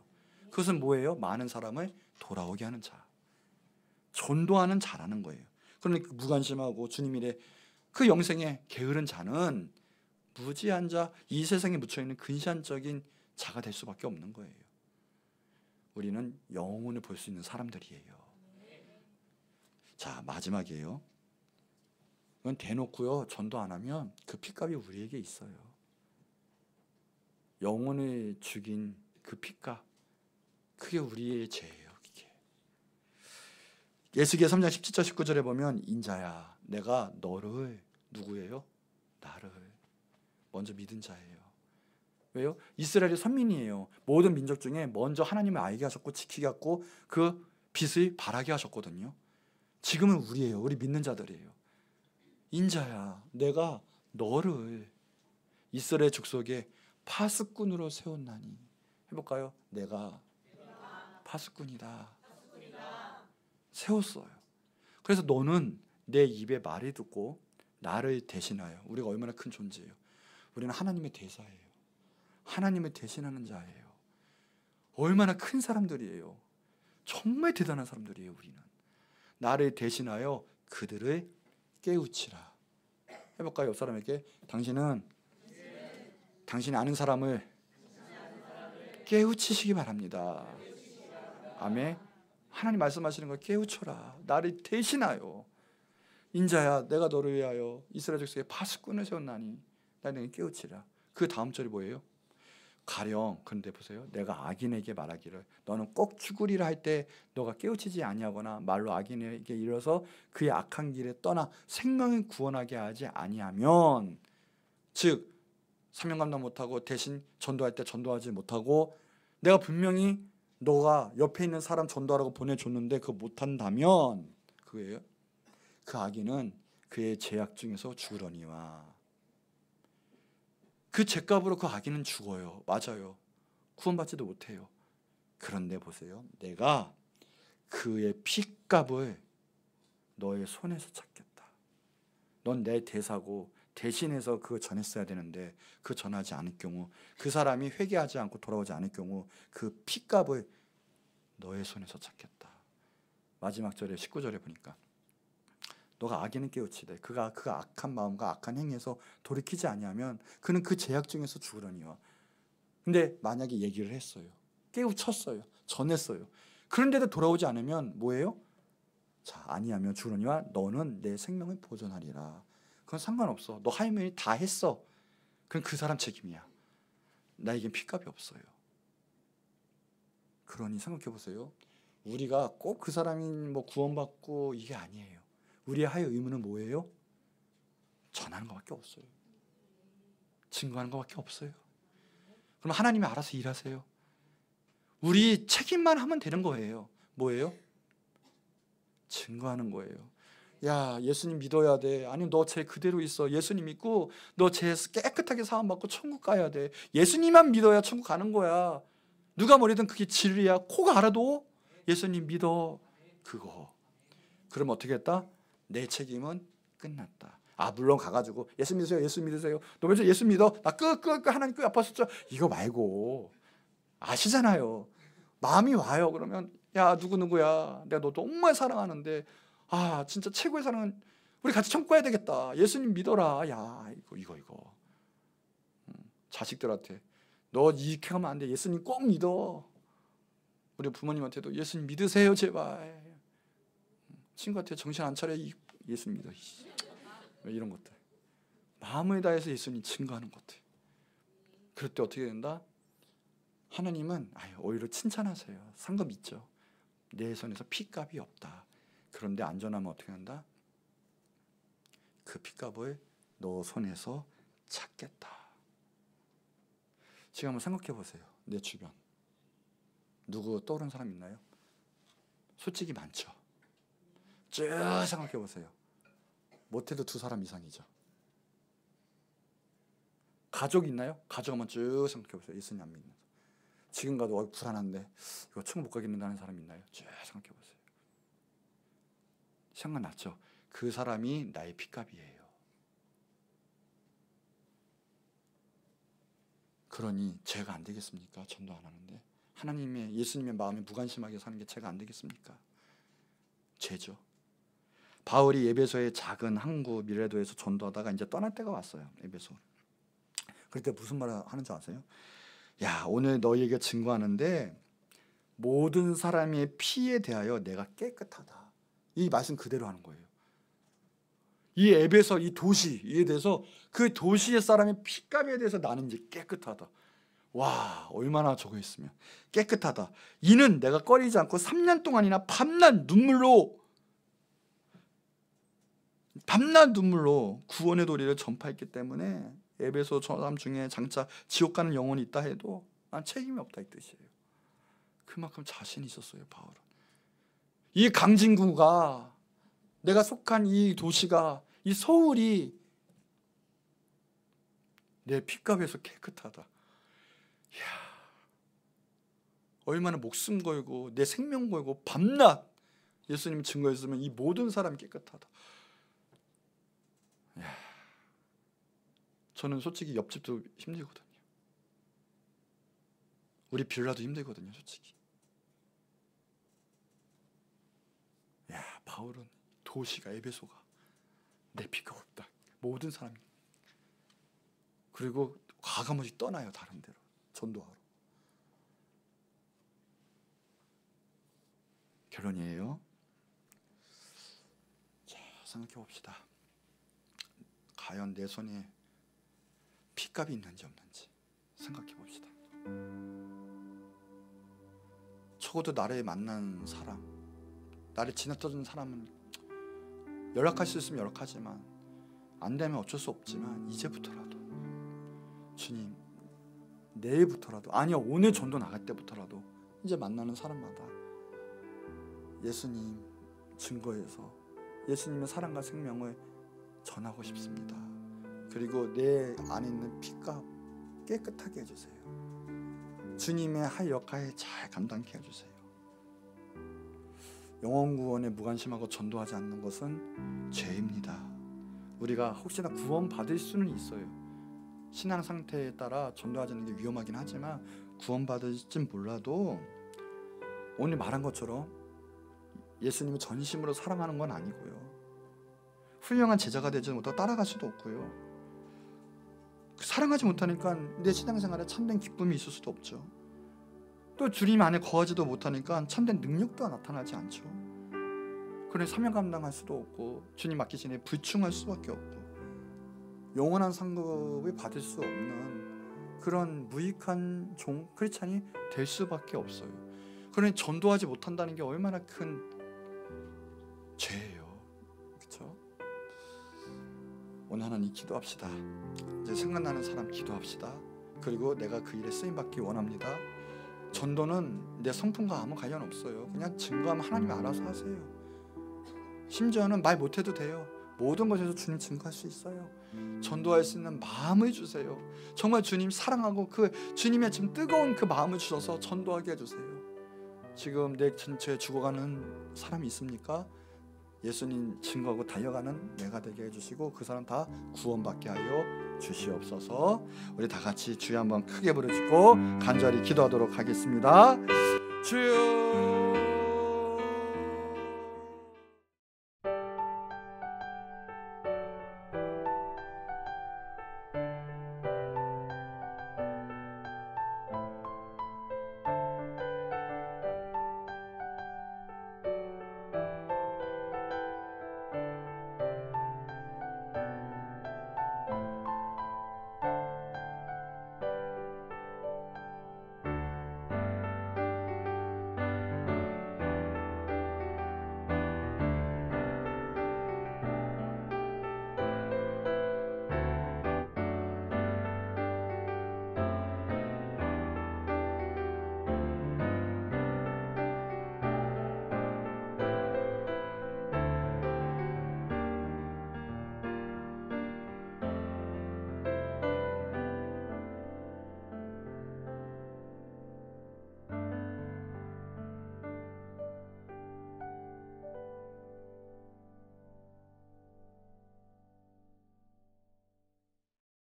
그것은 뭐예요? 많은 사람을 돌아오게 하는 자, 전도하는 자라는 거예요. 그러니까 무관심하고 주님 일에 그 영생에 게으른 자는 무지한 자, 이 세상에 묻혀있는 근시안적인 자가 될 수밖에 없는 거예요. 우리는 영혼을 볼 수 있는 사람들이에요. 자, 마지막이에요. 이건 대놓고요 전도 안 하면 그 핏값이 우리에게 있어요. 영혼을 죽인 그 핏값, 그게 우리의 죄예요. 그게. 예수기야 3장 17절 19절에 보면 인자야 내가 너를 누구예요? 나를 먼저 믿은 자예요. 왜요? 이스라엘이 선민이에요. 모든 민족 중에 먼저 하나님을 알게 하셨고 지키게 하고 그 빛을 발하게 하셨거든요. 지금은 우리예요. 우리 믿는 자들이에요. 인자야 내가 너를 이스라엘 족속의 파수꾼으로 세웠나니. 해볼까요? 내가 파수꾼이다. 세웠어요. 그래서 너는 내 입에 말을 듣고 나를 대신하여. 우리가 얼마나 큰 존재예요. 우리는 하나님의 대사예요. 하나님을 대신하는 자예요. 얼마나 큰 사람들이에요. 정말 대단한 사람들이에요. 우리는 나를 대신하여 그들을 깨우치라. 해볼까요? 옆 사람에게 당신은 당신이 아는 사람을 깨우치시기 바랍니다. 아멘. 하나님 말씀하시는 걸 깨우쳐라. 나를 대신하여. 인자야 내가 너를 위하여 이스라엘 족속의 파수꾼을 세웠나니 나를 깨우치라. 그 다음 절이 뭐예요? 가령 그런데 보세요. 내가 악인에게 말하기를 너는 꼭 죽으리라 할 때 너가 깨우치지 아니하거나 말로 악인에게 이르러서 그의 악한 길에 떠나 생명을 구원하게 하지 아니하면, 즉 사명 감당 못하고 대신 전도할 때 전도하지 못하고 내가 분명히 너가 옆에 있는 사람 전도하라고 보내줬는데 그거 못한다면 그거예요. 그 악인은 그의 죄악 중에서 죽으려니와. 그 죄값으로 그 악인은 죽어요. 맞아요. 구원받지도 못해요. 그런데 보세요. 내가 그의 핏값을 너의 손에서 찾겠다. 넌 내 대사고 대신해서 그거 전했어야 되는데 그 전하지 않을 경우, 그 사람이 회개하지 않고 돌아오지 않을 경우 그 핏값을 너의 손에서 찾겠다. 마지막 절에 19절에 보니까 너가 악인은 깨우치되 그가 악한 마음과 악한 행위에서 돌이키지 아니하면 그는 그 죄악 중에서 죽으려니와. 근데 만약에 얘기를 했어요. 깨우쳤어요. 전했어요. 그런데도 돌아오지 않으면 뭐예요? 자, 아니하면 죽으려니와 너는 내 생명을 보존하리라. 그건 상관없어. 너 할 일이 다 했어. 그건 그 사람 책임이야. 나에겐 핏값이 없어요. 그러니 생각해 보세요. 우리가 꼭 그 사람이 뭐 구원받고 이게 아니에요. 우리의 하의 의무는 뭐예요? 전하는 것밖에 없어요. 증거하는 것밖에 없어요. 그럼 하나님이 알아서 일하세요. 우리 책임만 하면 되는 거예요. 뭐예요? 증거하는 거예요. 야, 예수님 믿어야 돼. 아니, 너 죄 그대로 있어. 예수님 믿고 너 죄 깨끗하게 사함받고 천국 가야 돼. 예수님만 믿어야 천국 가는 거야. 누가 뭐래든 그게 진리야. 코가 알아도 예수님 믿어. 그거. 그럼 어떻게 했다? 내 책임은 끝났다. 아, 물론 가가지고 예수 믿으세요. 예수 믿으세요. 너 왜 예수 믿어? 나 하나님 끄 아팠었죠. 이거 말고 아시잖아요. 마음이 와요. 그러면 야, 누구야. 내가 너 정말 사랑하는데 아, 진짜 최고의 사랑은 우리 같이 천국 가야 되겠다. 예수님 믿어라. 야, 이거. 자식들한테 너 이렇게 하면 안 돼. 예수님 꼭 믿어. 우리 부모님한테도 예수님 믿으세요, 제발. 친구한테 정신 안 차려. 예수님 믿어. 이런 것들. 마음을 다해서 예수님 증거하는 것들. 그럴 때 어떻게 된다? 하나님은 오히려 칭찬하세요. 상급 있죠. 내 손에서 피값이 없다. 그런데 안전하면 어떻게 한다? 그 피값을 너 손에서 찾겠다. 지금 한번 생각해 보세요. 내 주변 누구 떠오르는 사람 있나요? 솔직히 많죠. 쭉 생각해 보세요. 못해도 2사람 이상이죠. 가족 있나요? 가족 한번 쭉 생각해 보세요. 예수님 안 믿는 지금 가도 불안한데 이거 천국 못 가겠는데 하는 사람 있나요? 쭉 생각해 보세요. 생각났죠? 그 사람이 나의 피값이에요. 그러니 제가 안 되겠습니까? 전도 안 하는데 하나님의 예수님의 마음에 무관심하게 사는 게 제가 안 되겠습니까? 죄죠. 바울이 에베소의 작은 항구 미레도에서 전도하다가 이제 떠날 때가 왔어요. 에베소. 그때 무슨 말을 하는지 아세요? 야, 오늘 너희에게 증거하는데 모든 사람의 피에 대하여 내가 깨끗하다. 이 말씀 그대로 하는 거예요. 이 에베소 이 도시에 대해서 그 도시의 사람의 피값에 대해서 나는 이제 깨끗하다. 와, 얼마나 저거 있으면 깨끗하다. 이는 내가 꺼리지 않고 3년 동안이나 밤낮 눈물로 구원의 도리를 전파했기 때문에 에베소 사람 중에 장차 지옥 가는 영혼이 있다 해도 난 책임이 없다 이 뜻이에요. 그만큼 자신이 있었어요. 바울은. 이 강진구가 내가 속한 이 도시가 이 서울이 내 피값에서 깨끗하다. 이야, 얼마나 목숨 걸고 내 생명 걸고 밤낮 예수님 증거했으면 이 모든 사람이 깨끗하다. 이야, 저는 솔직히 옆집도 힘들거든요. 우리 빌라도 힘들거든요. 솔직히. 야, 바울은 도시가 에베소가 내 피가 없다. 모든 사람이. 그리고 과감하게 떠나요. 다른 데로 전도하러. 결론이에요. 자, 생각해 봅시다. 과연 내 손에 피값이 있는지 없는지 생각해 봅시다. 적어도 나를 만난 사람, 나를 지나쳐준 사람은 연락할 수 있으면 연락하지만 안 되면 어쩔 수 없지만 이제부터라도 주님, 내일부터라도, 아니요 오늘 전도 나갈 때부터라도 이제 만나는 사람마다 예수님 증거해서 예수님의 사랑과 생명을 전하고 싶습니다. 그리고 내 안에 있는 피값 깨끗하게 해주세요. 주님의 할 역할에 잘 감당케 해주세요. 영혼 구원에 무관심하고 전도하지 않는 것은 죄입니다. 우리가 혹시나 구원 받을 수는 있어요. 신앙 상태에 따라 전도하지 않는 게 위험하긴 하지만 구원 받을진 몰라도 오늘 말한 것처럼 예수님을 전심으로 사랑하는 건 아니고요. 훌륭한 제자가 되지 못하고 따라갈 수도 없고요. 사랑하지 못하니까 내 신앙생활에 참된 기쁨이 있을 수도 없죠. 또 주님 안에 거하지도 못하니까 참된 능력도 나타나지 않죠. 그래 사명 감당할 수도 없고 주님 맡기시니 불충할 수밖에 없고 영원한 상급을 받을 수 없는 그런 무익한 종 크리스찬이 될 수밖에 없어요. 그러니 전도하지 못한다는 게 얼마나 큰 죄예요. 그렇죠? 오늘 하나님 기도합시다. 이제 생각나는 사람 기도합시다. 그리고 내가 그 일에 쓰임받기 원합니다. 전도는 내 성품과 아무 관련 없어요. 그냥 증거하면 하나님이 알아서 하세요. 심지어는 말 못해도 돼요. 모든 것에서 주님 증거할 수 있어요. 전도할 수 있는 마음을 주세요. 정말 주님 사랑하고 그 주님의 지금 뜨거운 그 마음을 주셔서 전도하게 해주세요. 지금 내 근처에 죽어가는 사람이 있습니까? 예수님 증거하고 달려가는 내가 되게 해주시고 그 사람 다 구원받게 하여 주시옵소서. 우리 다 같이 주여 한번 크게 부르짖고 간절히 기도하도록 하겠습니다. 주여